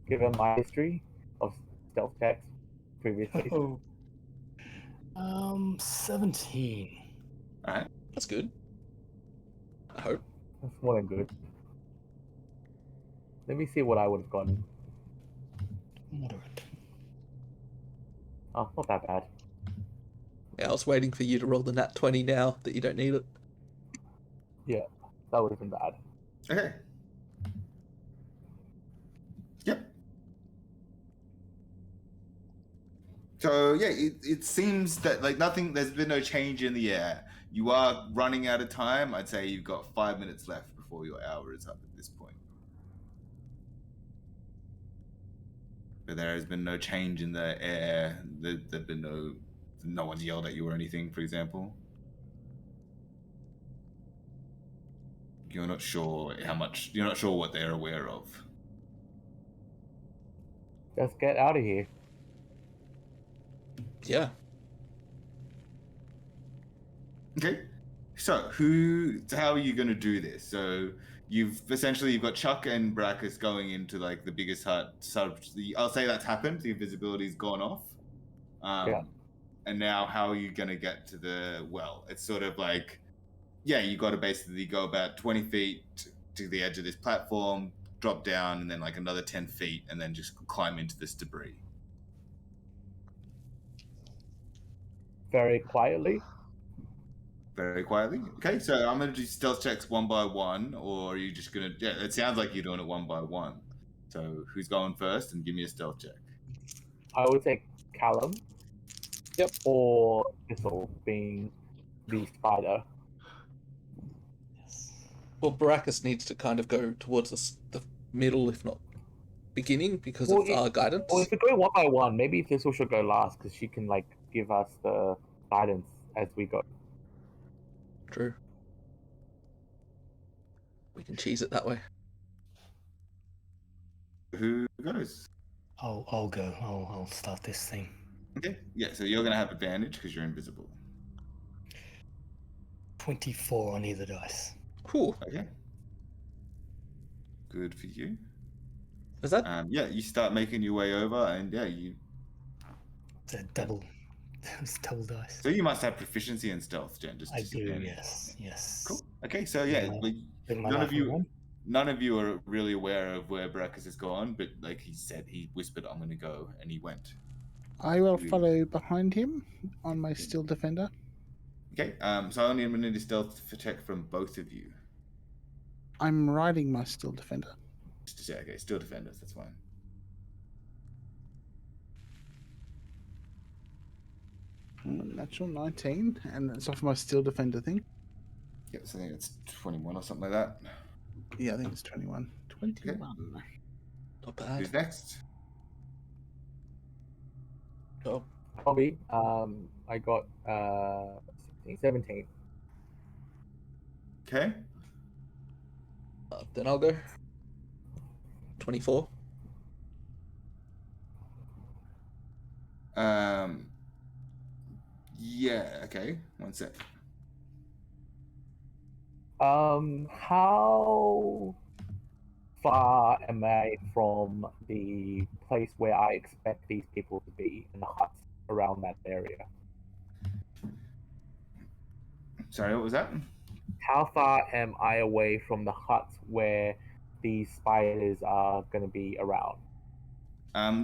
given my history of stealth checks previously. Oh. 17. All right. That's good. I hope. That's more than good. Let me see what I would have gotten. Moderate. Oh, not that bad. Yeah, I was waiting for you to roll the nat 20 now that you don't need it. Yeah, that would have been bad. Okay. Yep. So yeah, it seems that like nothing. There's been no change in the air. You are running out of time. I'd say you've got 5 minutes left before your hour is up at this point. But there has been no change in the air. There've been no one's yelled at you or anything, for example. You're not sure you're not sure what they're aware of. Let's get out of here. Yeah. Okay. So how are you going to do this? So you've got Chuck and Brackus going into like the biggest hut. I'll say that's happened. The invisibility's gone off. Yeah. And now how are you going to get to the well? It's sort of like, yeah, you got to basically go about 20 feet to the edge of this platform, drop down, and then like another 10 feet, and then just climb into this debris. Very quietly. Very quietly. Okay, so I'm going to do stealth checks one by one, or are you just going to... Yeah, it sounds like you're doing it one by one. So who's going first? And give me a stealth check. I would say Callum. Yep. Or Thistle being the spider. Yes. Well, Baracus needs to kind of go towards the middle, if not beginning, because of our guidance. Well, if we go one by one, maybe Thistle should go last, because she can like give us the guidance as we go. True. We can cheese it that way. Who goes? I'll go. I'll start this thing. Okay, yeah, so you're going to have advantage because you're invisible. 24 on either dice. Cool. Okay. Good for you. Is that? Yeah, you start making your way over, and yeah, It's a double. It's double dice. So you must have proficiency in stealth, Jen. Just I do. disadvantage. Yes. Cool. Okay, so yeah, Yeah. like, Bring my none life of you, on one. none of you are really aware of where Baracus has gone, but like he whispered, "I'm going to go," and he went. I will follow behind him on my steel defender. Okay. So I only need a stealth check from both of you. I'm riding my steel defender. Just to say, okay, still defenders. That's fine. Natural 19, and it's off my steel defender thing. Yeah, so I think it's 21 or something like that. Yeah, I think it's 21. 21. Not bad. Who's next? Oh, Probably. I got 17. Okay. then I'll go. 24. Yeah. Okay. One sec. How far am I from the place where I expect these people to be in the huts around that area? Sorry, what was that? How far am I away from the huts where these spiders are going to be around?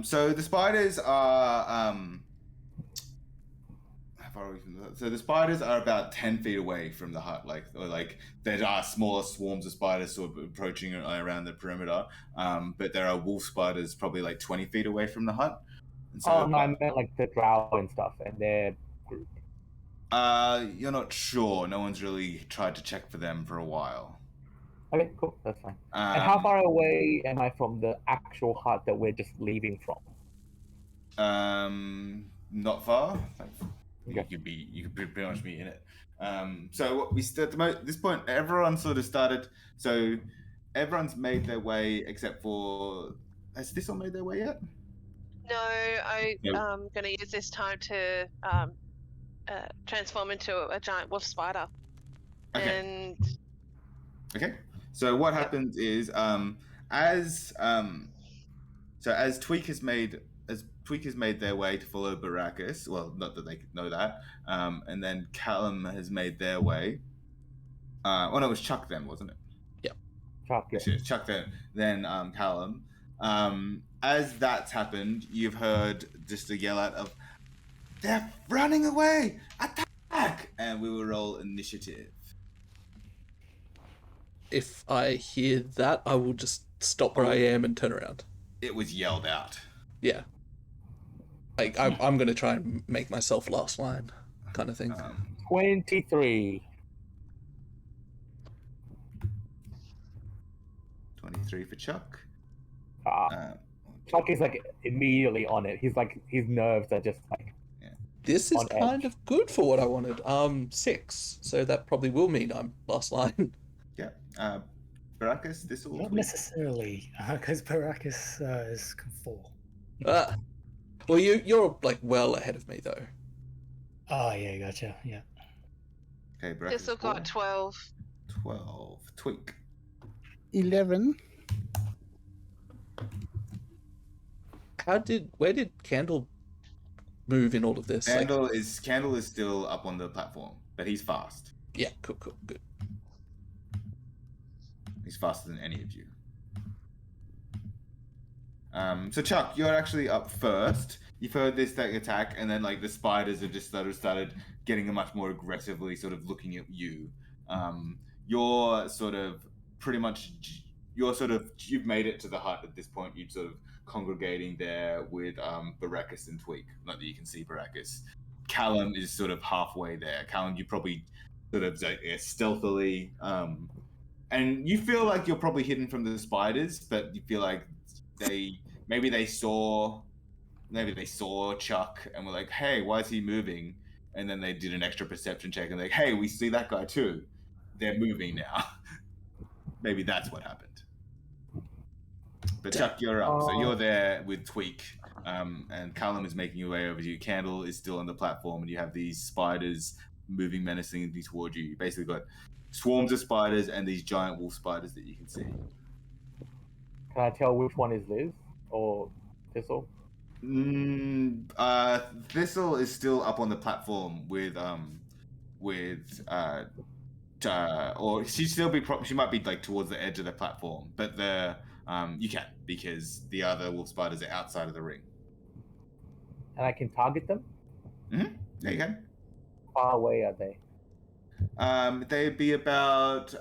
So the spiders are far away from the hut? So the spiders are about 10 feet away from the hut, like there are smaller swarms of spiders sort of approaching around the perimeter. But there are wolf spiders probably like 20 feet away from the hut. And so, No, I meant like the drow and stuff, and their group. you're not sure. No one's really tried to check for them for a while. Okay, cool, that's fine. And how far away am I from the actual hut that we're just leaving from? Not far. Okay. You could pretty much be in it. So what we at this point, everyone sort of started. So everyone's made their way except for. Has Thistle made their way yet? No, I'm No. going to use this time to transform into a giant wolf spider. Okay. And Okay. So what happens is, as Tweak has made their way to follow Baracus. Well, not that they could know that. And then Callum has made their way. No, it was Chuck then, wasn't it? Yep. Chuck, yeah. Actually, it's Chuck then Callum. As that's happened, you've heard just a yell out of, "They're running away! Attack!" And we will roll initiative. If I hear that, I will just stop where I am and turn around. It was yelled out. Yeah. I'm going to try and make myself last line, kind of thing. 23. 23 for Chuck. Chuck is like immediately on it. He's like, his nerves are just like. This is on kind edge. of good for what I wanted. 6, so that probably will mean I'm last line. Yeah. Baracus, this will. Not necessarily, because Baracus is 4. Well, you're like well ahead of me though. Oh, yeah, gotcha. Yeah. Okay, Baracus. Thistle got 12. 12. Tweak. 11. Where did Candle move in all of this? Candle is still up on the platform, but he's fast. Yeah, cool, good. He's faster than any of you. So Chuck, you're actually up first. You've heard this attack, and then like the spiders have just started getting much more aggressively, sort of looking at you. You're sort of pretty much you've made it to the hut at this point. You're sort of congregating there with Baracus and Tweak. Not that you can see Baracus. Callum is sort of halfway there. Callum, you probably sort of stealthily, and you feel like you're probably hidden from the spiders, but you feel like maybe they saw Chuck and were like, "Hey, why is he moving?" And then they did an extra perception check and like, "Hey, we see that guy too. They're moving now." Maybe that's what happened. But Chuck, you're up. So you're there with Tweak, and Callum is making your way over to you. Candle is still on the platform, and you have these spiders moving menacingly toward you. You basically got swarms of spiders and these giant wolf spiders that you can see. Can I tell which one is Liz or Thistle? Thistle is still up on the platform or she might be like towards the edge of the platform, but you can, because the other wolf spiders are outside of the ring. And I can target them? Mm-hmm. There you go. How far away are they? They'd be about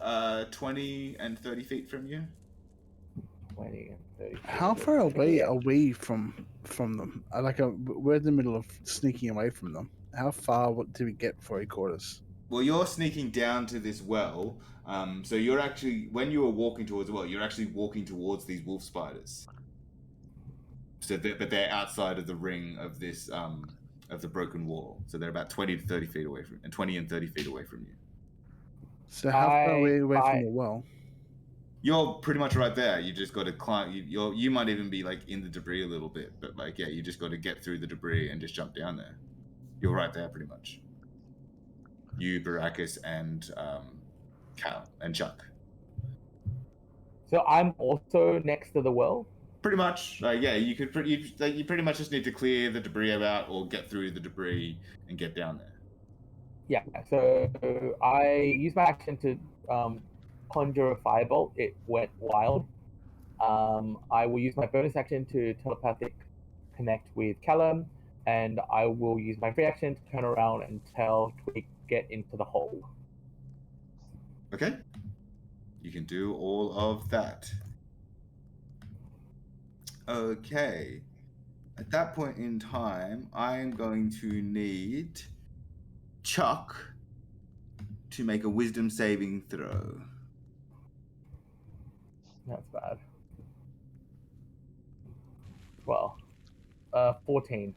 20 and 30 feet from you. 20 and 30. How far away are we from them? We're in the middle of sneaking away from them. How far do we get before he caught us? Well, you're sneaking down to this well. So you're actually, when you were walking towards the well, you're actually walking towards these wolf spiders. But they're outside of the ring of this of the broken wall. So they're about 20 to 30 feet away from 20 and 30 feet away from you. So how far are we away from the well? You're pretty much right there. You just got to climb. You might even be like in the debris a little bit, but like you just got to get through the debris and just jump down there. You're right there, pretty much. You, Baracus, and Cal and Chuck. So I'm also next to the well. Pretty much, you pretty much just need to clear the debris out or get through the debris and get down there. Yeah. So I use my action to conjure a firebolt. It went wild. I will use my bonus action to telepathic connect with Callum. and I will use my reaction to turn around and tell Twig get into the hole. Okay. You can do all of that. Okay. At that point in time, I'm going to need Chuck to make a wisdom saving throw. That's bad. Well, 14.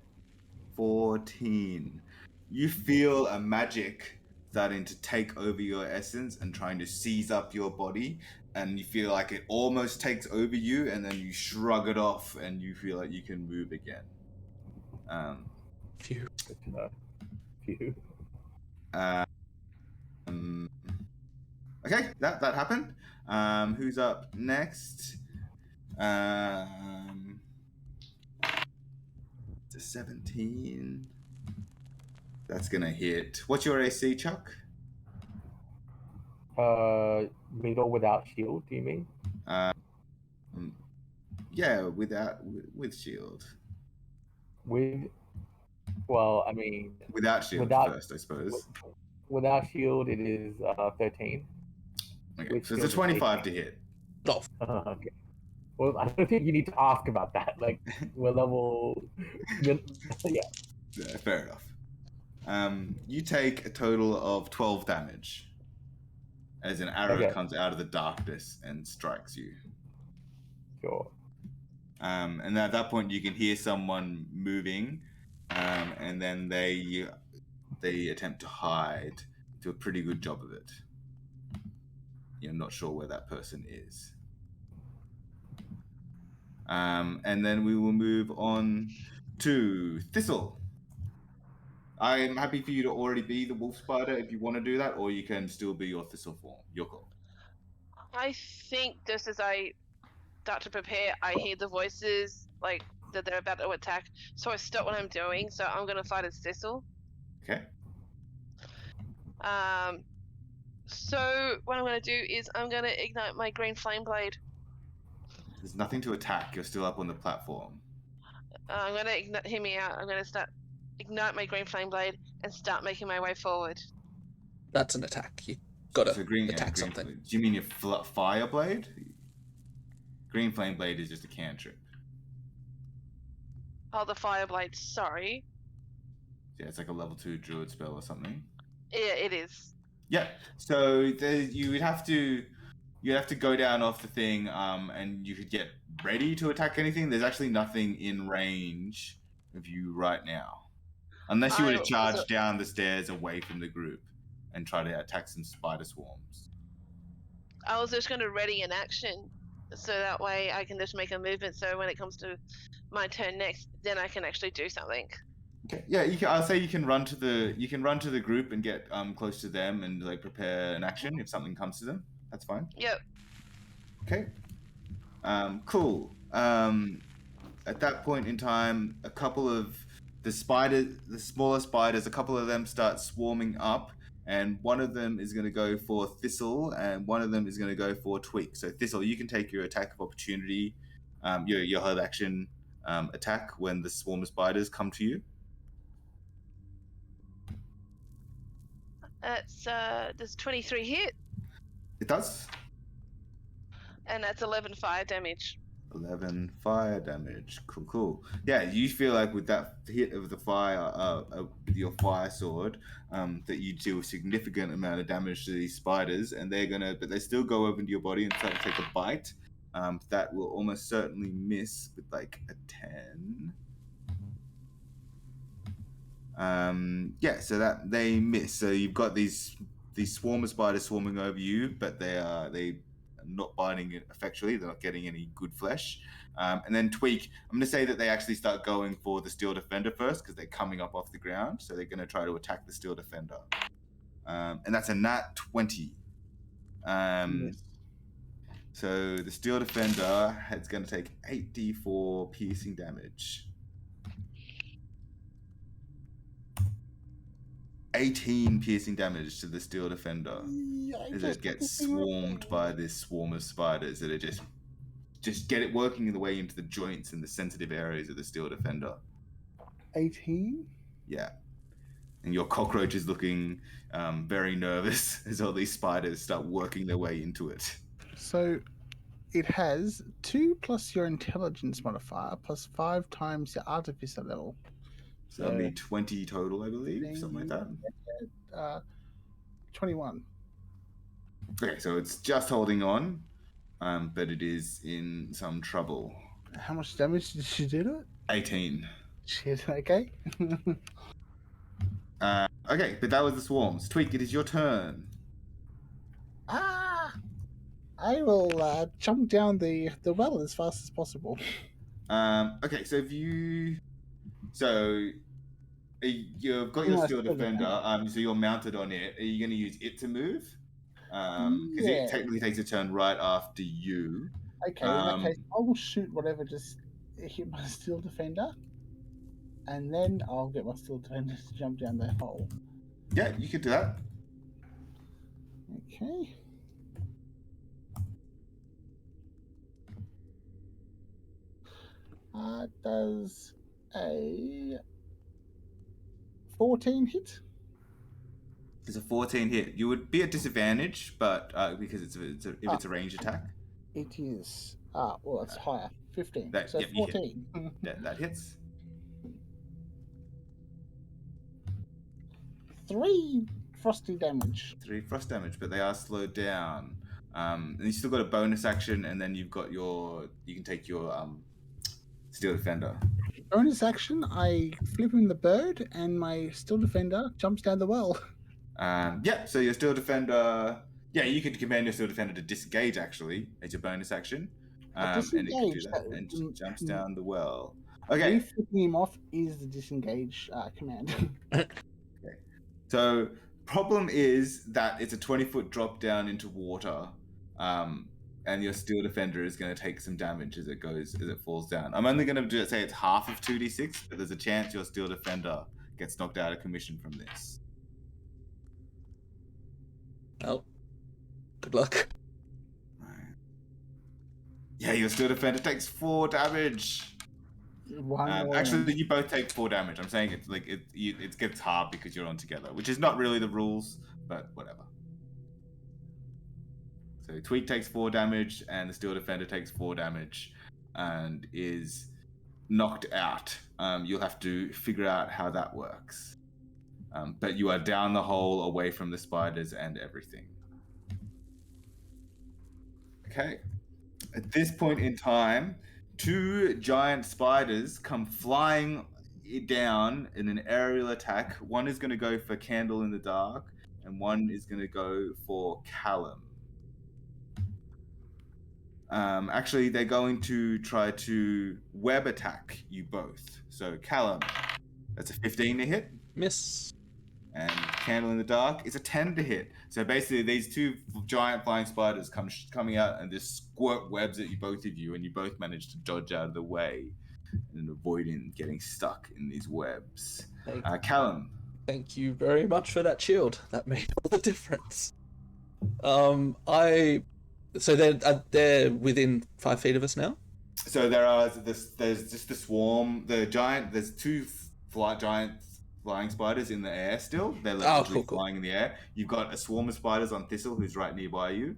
14. You feel a magic starting to take over your essence and trying to seize up your body, and you feel like it almost takes over you, and then you shrug it off and you feel like you can move again. Phew. Good to know. Phew. Okay, that happened. Who's up next? It's a 17. That's gonna hit. What's your AC, Chuck? Middle without shield, do you mean? Yeah, with shield. Well, I mean, Without shield first, I suppose. Without shield, it is 13. Okay, so it's a 25 to hit. Oh, Okay. Well, I don't think you need to ask about that. Like, we're level. Yeah. Yeah, fair enough. You take a total of 12 damage as an arrow comes out of the darkness and strikes you. Sure. And at that point, you can hear someone moving, and then they attempt to hide. Do a pretty good job of it. You're not sure where that person is. And then we will move on to Thistle. I'm happy for you to already be the wolf spider if you want to do that, or you can still be your Thistle form. Your call. I think just as I start to prepare, I hear the voices like that they're about to attack. So I stop what I'm doing. So I'm gonna fight as Thistle. Okay. So what I'm gonna do is I'm gonna ignite my green flame blade. There's nothing to attack. You're still up on the platform. I'm gonna hear me out. I'm gonna ignite my green flame blade and start making my way forward. that's an attack. You gotta attack green something. Flame. Do you mean your fire blade? Green flame blade is just a cantrip. Oh, the fire blade. Sorry. Yeah, it's like a level 2 druid spell or something. Yeah, it is. Yeah. So you'd have to go down off the thing, and you could get ready to attack anything. There's actually nothing in range of you right now, unless you were to charge down the stairs away from the group and try to attack some spider swarms. I was just gonna ready an action, so that way I can just make a movement. So when it comes to my turn next, then I can actually do something. Okay. Yeah, I'll say you can run to the group and get close to them and like prepare an action if something comes to them. That's fine. Yep. Okay. Cool. At that point in time, a couple of the smaller spiders, a couple of them start swarming up, and one of them is going to go for Thistle, and one of them is going to go for Twig. So Thistle, you can take your attack of opportunity, your held action attack when the swarm of spiders come to you. Does 23 hit? It does. And that's 11 fire damage. 11 fire damage. Cool. Yeah, you feel like with that hit of the fire, your fire sword, that you do a significant amount of damage to these spiders, and but they still go over into your body and start to take a bite. That will almost certainly miss with like a 10. So that they miss. So you've got these swarm of spiders swarming over you, but they are not biting it effectually. They're not getting any good flesh. And then Tweak, I'm going to say that they actually start going for the Steel Defender first because they're coming up off the ground. So they're going to try to attack the Steel Defender. And that's a nat 20. Yes. So the Steel Defender is going to take 8d4 piercing damage. 18 piercing damage to the Steel Defender as it gets swarmed by this swarm of spiders that are just get it working the way into the joints and the sensitive areas of the Steel Defender. 18. Yeah. And your cockroach is looking very nervous as all these spiders start working their way into it. So it has 2 plus your intelligence modifier plus 5 times your artificer level. So that'll be 20 total, I believe, something like that. 21. Okay, so it's just holding on, but it is in some trouble. How much damage did she do to it? 18. Shit, okay. Okay, but that was the swarms. Tweak, it is your turn. I will jump down the well as fast as possible. Okay, so you've got your Yeah, steel still defender. So you're mounted on it. Are you going to use it to move? Because it technically takes a turn right after you. Okay, in that case, I will shoot whatever just hit my steel defender, and then I'll get my steel defender to jump down that hole. Yeah, you could do that. Okay. Does a 14 hit? It's a 14 hit. You would be at disadvantage, but because if it's a range attack. It is. Well, it's higher. 15. So You hit. 14. That hits. 3 frosty damage. 3 frost damage, but they are slowed down. And you still got a bonus action, and then you've got you can take your steel defender. Bonus action, I flip him the bird, and my steel defender jumps down the well. So your steel defender. Yeah, you could command your steel defender to disengage, actually, as your bonus action. And it can do that, and jumps down the well. Okay. Flipping him off is the disengage command. Okay. So, problem is that it's a 20-foot drop down into water, and your steel defender is going to take some damage as it falls down. I'm only going to say it's half of 2d6, but there's a chance your steel defender gets knocked out of commission from this. Well, good luck. Yeah, your steel defender takes 4 damage. Actually, you both take 4 damage. I'm saying it's like it gets hard because you're on together, which is not really the rules, but whatever. So Tweak takes 4 damage, and the steel defender takes 4 damage, and is knocked out. You'll have to figure out how that works. But you are down the hole, away from the spiders and everything. Okay. At this point in time, 2 giant spiders come flying down in an aerial attack. One is going to go for Candle in the Dark, and one is going to go for Callum. Actually, they're going to try to web attack you both. So, Callum, that's a 15 to hit. Miss. And Candle in the Dark is a 10 to hit. So basically, these 2 giant flying spiders coming out and just squirt webs at you, both of you, and you both manage to dodge out of the way and avoiding getting stuck in these webs. Callum. Thank you very much for that shield. That made all the difference. So they're within 5 feet of us now. So there's just the swarm. There's 2 giant flying spiders in the air still. They're literally flying in the air. You've got a swarm of spiders on Thistle, who's right nearby you.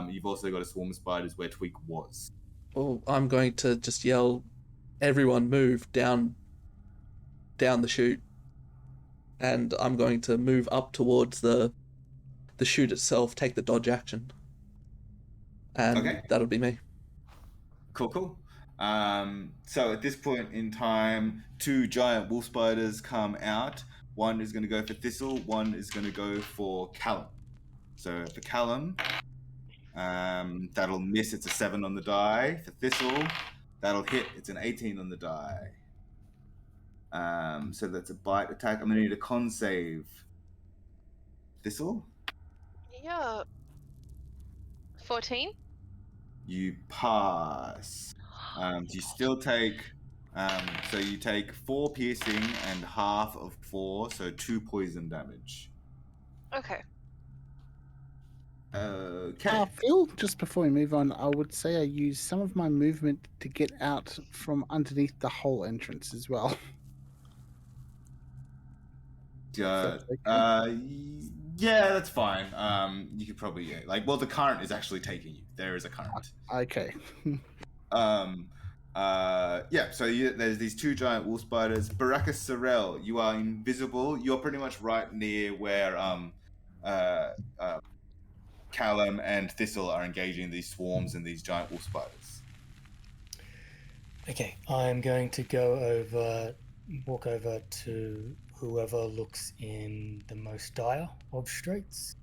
You've also got a swarm of spiders where Tweak was. Well, I'm going to just yell, everyone move down the chute. And I'm going to move up towards the chute itself, take the dodge action. And that'll be me. Cool. So at this point in time, 2 giant wolf spiders come out. One is going to go for Thistle, one is going to go for Callum. So for Callum, that'll miss, it's a 7 on the die. For Thistle, that'll hit, it's an 18 on the die. So that's a bite attack. I'm going to need a con save. Thistle? Yeah. 14? You pass. You still take, so you take 4 piercing and half of 4, so 2 poison damage. Okay. Okay. Phil, just before we move on, I would say I use some of my movement to get out from underneath the hole entrance as well. Yeah, yeah, that's fine. You could probably well, the current is actually taking you. There is a current. Okay. Yeah. So there's these two giant wolf spiders. Baraka Sorel, you are invisible. You're pretty much right near where Callum and Thistle are engaging these swarms and these giant wolf spiders. Okay, I'm going to walk over to whoever looks in the most dire of streets.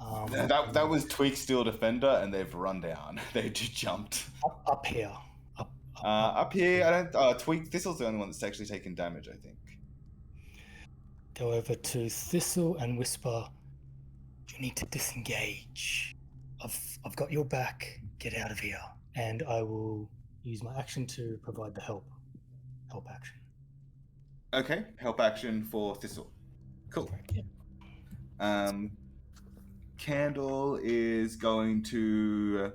That was Tweak Steel Defender, and they've run down. They just jumped. Up here. Up here, I don't. Tweak Thistle's the only one that's actually taken damage, I think. Go over to Thistle and whisper, "You need to disengage. I've got your back. Get out of here." And I will use my action to provide the help action. Okay, help action for Thistle. Cool. Yeah. Candle is going to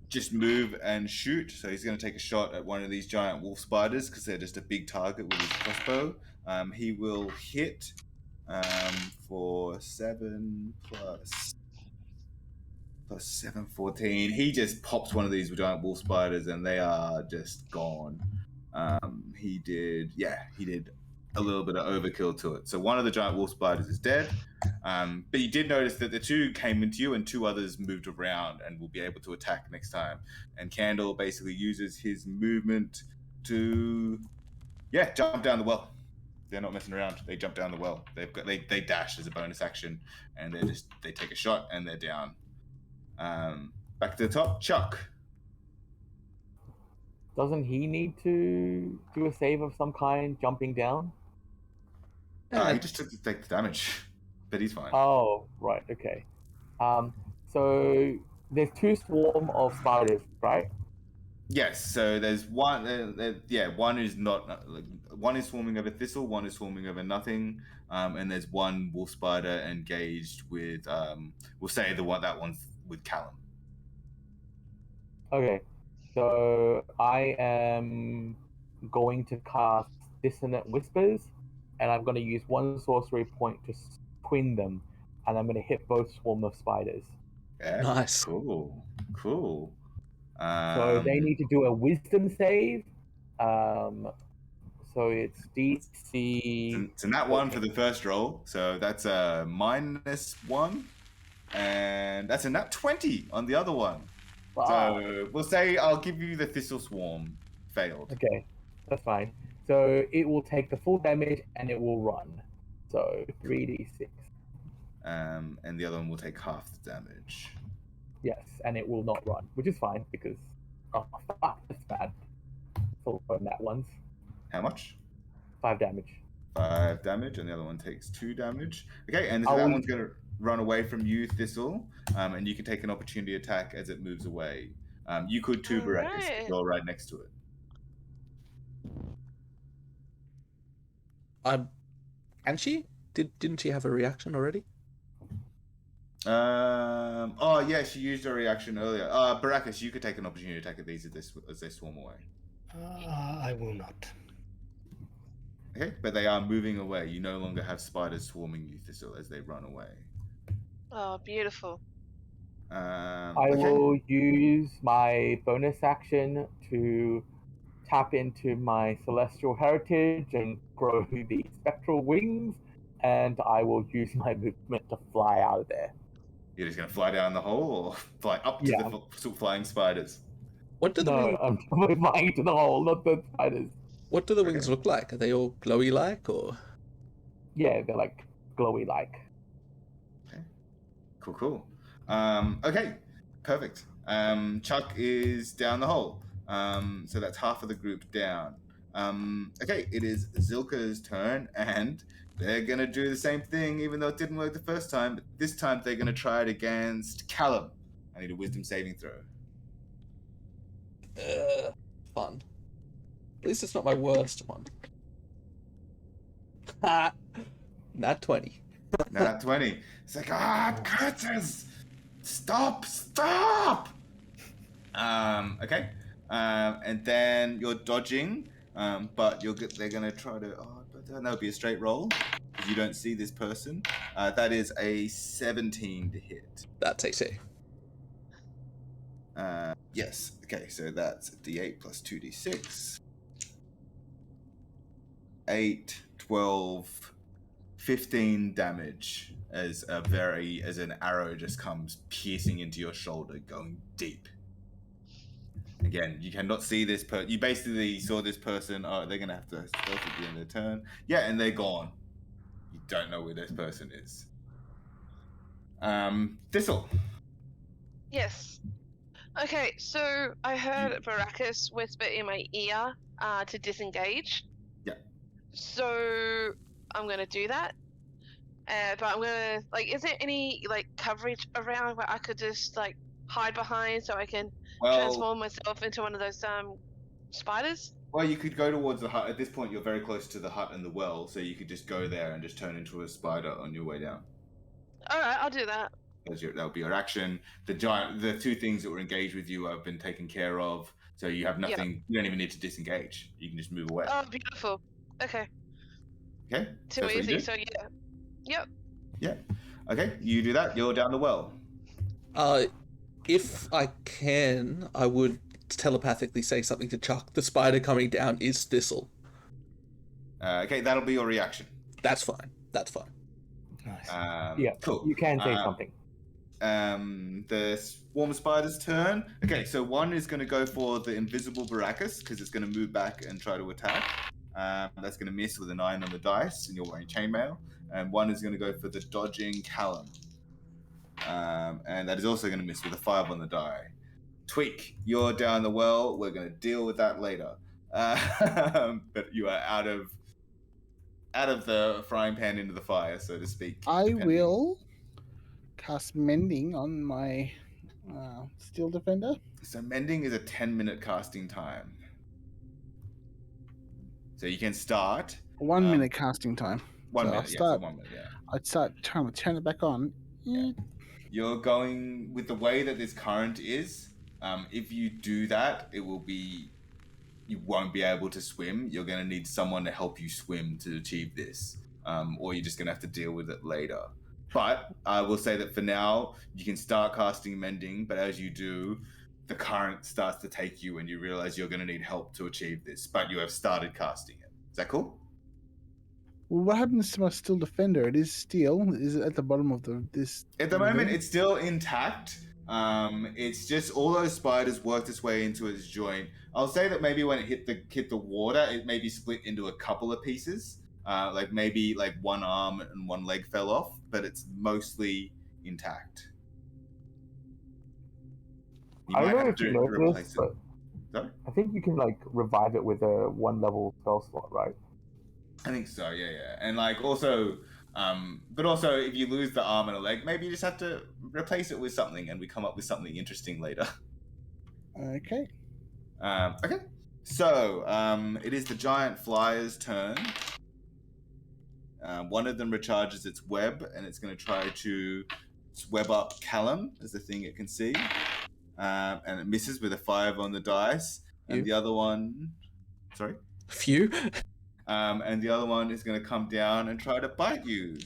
just move and shoot. So he's going to take a shot at one of these giant wolf spiders because they're just a big target with his crossbow. He will hit for 7 plus 7, 14. He just pops one of these giant wolf spiders and they are just gone. He did a little bit of overkill to it. So one of the giant wolf spiders is dead. But you did notice that the two came into you and 2 others moved around and will be able to attack next time. And Candle basically uses his movement to, jump down the well. They're not messing around. They jump down the well. They dash as a bonus action, and they take a shot and they're down. Back to the top, Chuck. Doesn't he need to do a save of some kind, jumping down? He just took the damage, but he's fine. Oh, right, okay. So there's 2 swarm of spiders, right? Yes. So there's one. One is not. One is swarming over Thistle. One is swarming over nothing. And there's one wolf spider engaged with. We'll say that one's with Callum. Okay. So I am going to cast Dissonant Whispers, and I'm going to use 1 sorcery point to twin them, and I'm going to hit both swarm of spiders. Yeah, Nice. Cool. So they need to do a Wisdom save. So it's DC. It's a nat 1 for the first roll, so that's a -1, and that's a nat 20 on the other one. Wow. So we'll say I'll give you the Thistle Swarm. Failed. Okay, that's fine. So it will take the full damage and it will run. So 3d6. And the other one will take half the damage. Yes, and it will not run, which is fine because fuck, that's bad. Full on that ones. How much? 5 damage. 5 damage, and the other one takes 2 damage. Okay, and so that one's going to run away from you, Thistle, and you can take an opportunity attack as it moves away. You could too, Barakas, if you're right next to it. And she didn't she have a reaction already? Oh yeah, she used her reaction earlier. Barakas, you could take an opportunity attack at these as they swarm away. I will not. Okay, but they are moving away. You no longer have spiders swarming you, Thistle, as they run away. Oh, beautiful. I will use my bonus action to tap into my celestial heritage and grow the spectral wings, and I will use my movement to fly out of there. You're just going to fly down the hole or fly up to the flying spiders? What do the wings... I'm flying to the hole, not the spiders. What do the wings look like? Are they all glowy-like, or...? Yeah, they're like glowy-like. Okay. Cool. Okay, perfect. Chuck is down the hole. So that's half of the group down. Okay, it is Zilka's turn, and they're going to do the same thing, even though it didn't work the first time. But this time they're going to try it against Callum. I need a wisdom saving throw. Fun. At least it's not my worst one. Ha! Nat 20. Nat 20. It's like, curses! Stop! Okay. And then you're dodging, but they're gonna try to. That would be a straight roll. because you don't see this person. That is a 17 to hit. That's AC. Yes. Okay, so that's D8 plus 2d6. 8, 12, 15 damage as an arrow just comes piercing into your shoulder, going deep. Again, you cannot see this person. You basically saw this person. Oh, they're gonna have to stealth at the end of their turn. Yeah, and they're gone. You don't know where this person is. Thistle. Yes. Okay, so I heard Baracus whisper in my ear to disengage. Yeah. So I'm gonna do that. But I'm gonna is there any coverage around where I could just hide behind so I can transform myself into one of those spiders? Well, you could go towards the hut. At this point, you're very close to the hut and the well, so you could just go there and just turn into a spider on your way down. All right, I'll do that. That would be your action. The two things that were engaged with you have been taken care of, so you have nothing. Yep. You don't even need to disengage. You can just move away. Oh, beautiful. Okay. Okay. Too easy. So yeah. Yep. Yeah. Okay. You do that. You're down the well. If I can, I would telepathically say something to Chuck. The spider coming down is Thistle. Okay, that'll be your reaction. That's fine. That's fine. Nice. Yeah. Cool. You can say something. The swarm spider's turn. Okay, so one is going to go for the invisible Baracus because it's going to move back and try to attack. That's going to miss with a 9 on the dice, and you're wearing chainmail. And one is going to go for the dodging Callum. And that is also going to miss with a 5 on the die. Tweak, you're down the well. We're going to deal with that later. But you are out of the frying pan into the fire, so to speak. I will cast Mending on my Steel Defender. So Mending is a 10-minute casting time. So you can start. 1 minute casting time. 1 So minute, I'll so 1 minute, yeah. I'd start trying to turn it back on. Yeah. You're going with the way that this current is. If you do that, you won't be able to swim. You're going to need someone to help you swim to achieve this, or you're just going to have to deal with it later. But I will say that for now, you can start casting Mending, but as you do, the current starts to take you and you realize you're going to need help to achieve this, but you have started casting it. Is that cool? Well, what happens to my Steel Defender? It is steel. Is it at the bottom of this? At the moment, it's still intact. It's just all those spiders worked its way into its joint. I'll say that maybe when it hit the water, it maybe split into a couple of pieces. Maybe one arm and one leg fell off, but it's mostly intact. I don't know if you know this, but Sorry? I think you can revive it with a 1-level spell slot, right? I think so, yeah. And also, but also if you lose the arm and a leg, maybe you just have to replace it with something, and we come up with something interesting later. Okay. Okay. So it is the giant flyer's turn. One of them recharges its web, and it's going to try to web up Callum as the thing it can see, and it misses with a 5 on the dice. And the other one, sorry, Phew. And the other one is going to come down and try to bite you.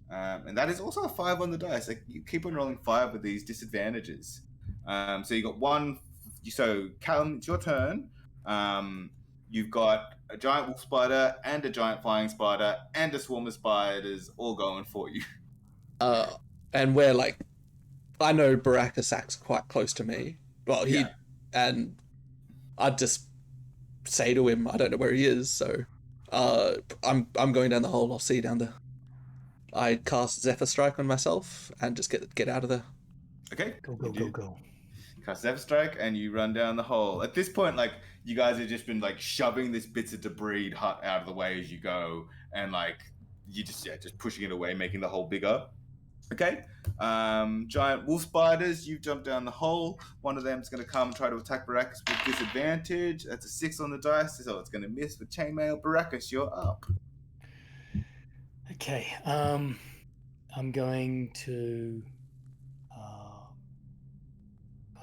And that is also a 5 on the dice. You keep on rolling 5 with these disadvantages. So you got one. So Callum, it's your turn. You've got a giant wolf spider and a giant flying spider and a swarm of spiders all going for you. And we're I know Baracus acts quite close to me. Well, and I'd just say to him, I don't know where he is, so I'm going down the hole. I'll see you down there. I cast Zephyr Strike on myself and just get out of there. Okay. Go. Cast Zephyr Strike and you run down the hole. At this point, you guys have just been shoving this bits of debris hut out of the way as you go, and you just pushing it away, making the hole bigger. Okay. Giant wolf spiders, you jump down the hole. One of them is going to come and try to attack Baracus with disadvantage. That's a 6 on the dice, so it's going to miss with chainmail. Baracus, you're up. Okay. I'm going to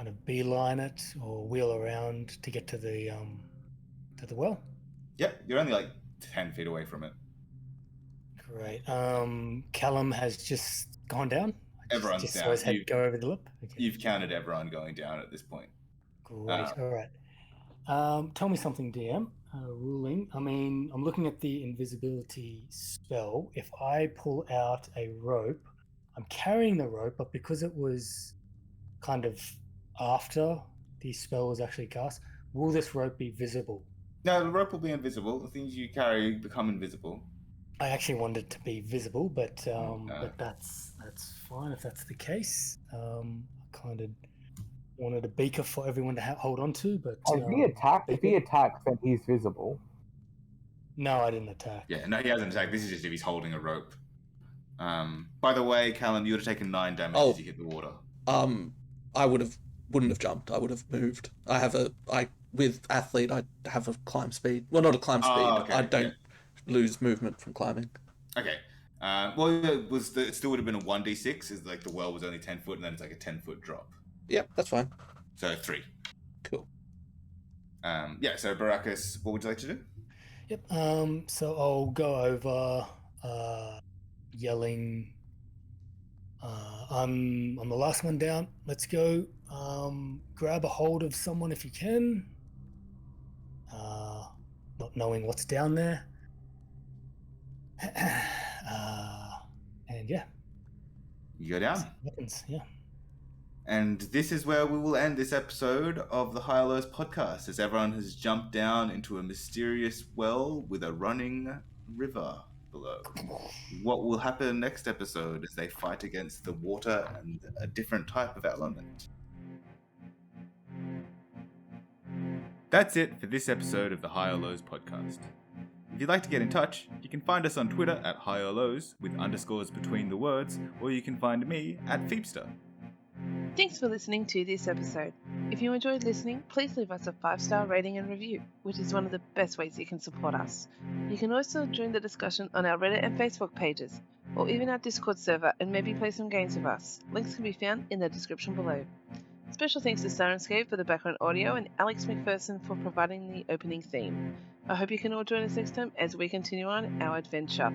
kind of beeline it or wheel around to get to the well. Yep, you're only 10 feet away from it. Great. Callum has just gone down. Everyone's just down. saw his head go over the lip. Okay. You've counted everyone going down at this point. Great. All right. Tell me something, DM. Ruling. I mean, I'm looking at the invisibility spell. If I pull out a rope, I'm carrying the rope, but because it was kind of after the spell was actually cast, will this rope be visible? No, the rope will be invisible. The things you carry become invisible. I actually wanted it to be visible, but that's fine if that's the case. I kind of wanted a beaker for everyone to hold on to, but If he attacks, then he's visible. No, I didn't attack. Yeah, no, he hasn't attacked. This is just if he's holding a rope. By the way, Callum, you would have taken 9 damage as you hit the water. I wouldn't have jumped. I would have moved. With athlete, I have a climb speed. Well, not a climb speed. Okay, I don't lose movement from climbing. Okay. Well, it still would have been a 1d6. Is like the well was only 10 foot, and then it's like a 10-foot drop. Yep, that's fine. So 3. Cool. Yeah. So Baracus, what would you like to do? Yep. So I'll go over, yelling. I'm the last one down. Let's go. Grab a hold of someone if you can. Not knowing what's down there. And yeah. You go down. Weapons, yeah. And this is where we will end this episode of the High Lows podcast, as everyone has jumped down into a mysterious well with a running river below. What will happen next episode as they fight against the water and a different type of element? That's it for this episode of the High Lows podcast. If you'd like to get in touch, you can find us on Twitter at Higher Lows with underscores between the words, or you can find me at Pheepster. Thanks for listening to this episode. If you enjoyed listening, please leave us a 5-star rating and review, which is one of the best ways you can support us. You can also join the discussion on our Reddit and Facebook pages, or even our Discord server, and maybe play some games with us. Links can be found in the description below. Special thanks to Sirenscape for the background audio and Alex McPherson for providing the opening theme. I hope you can all join us next time as we continue on our adventure.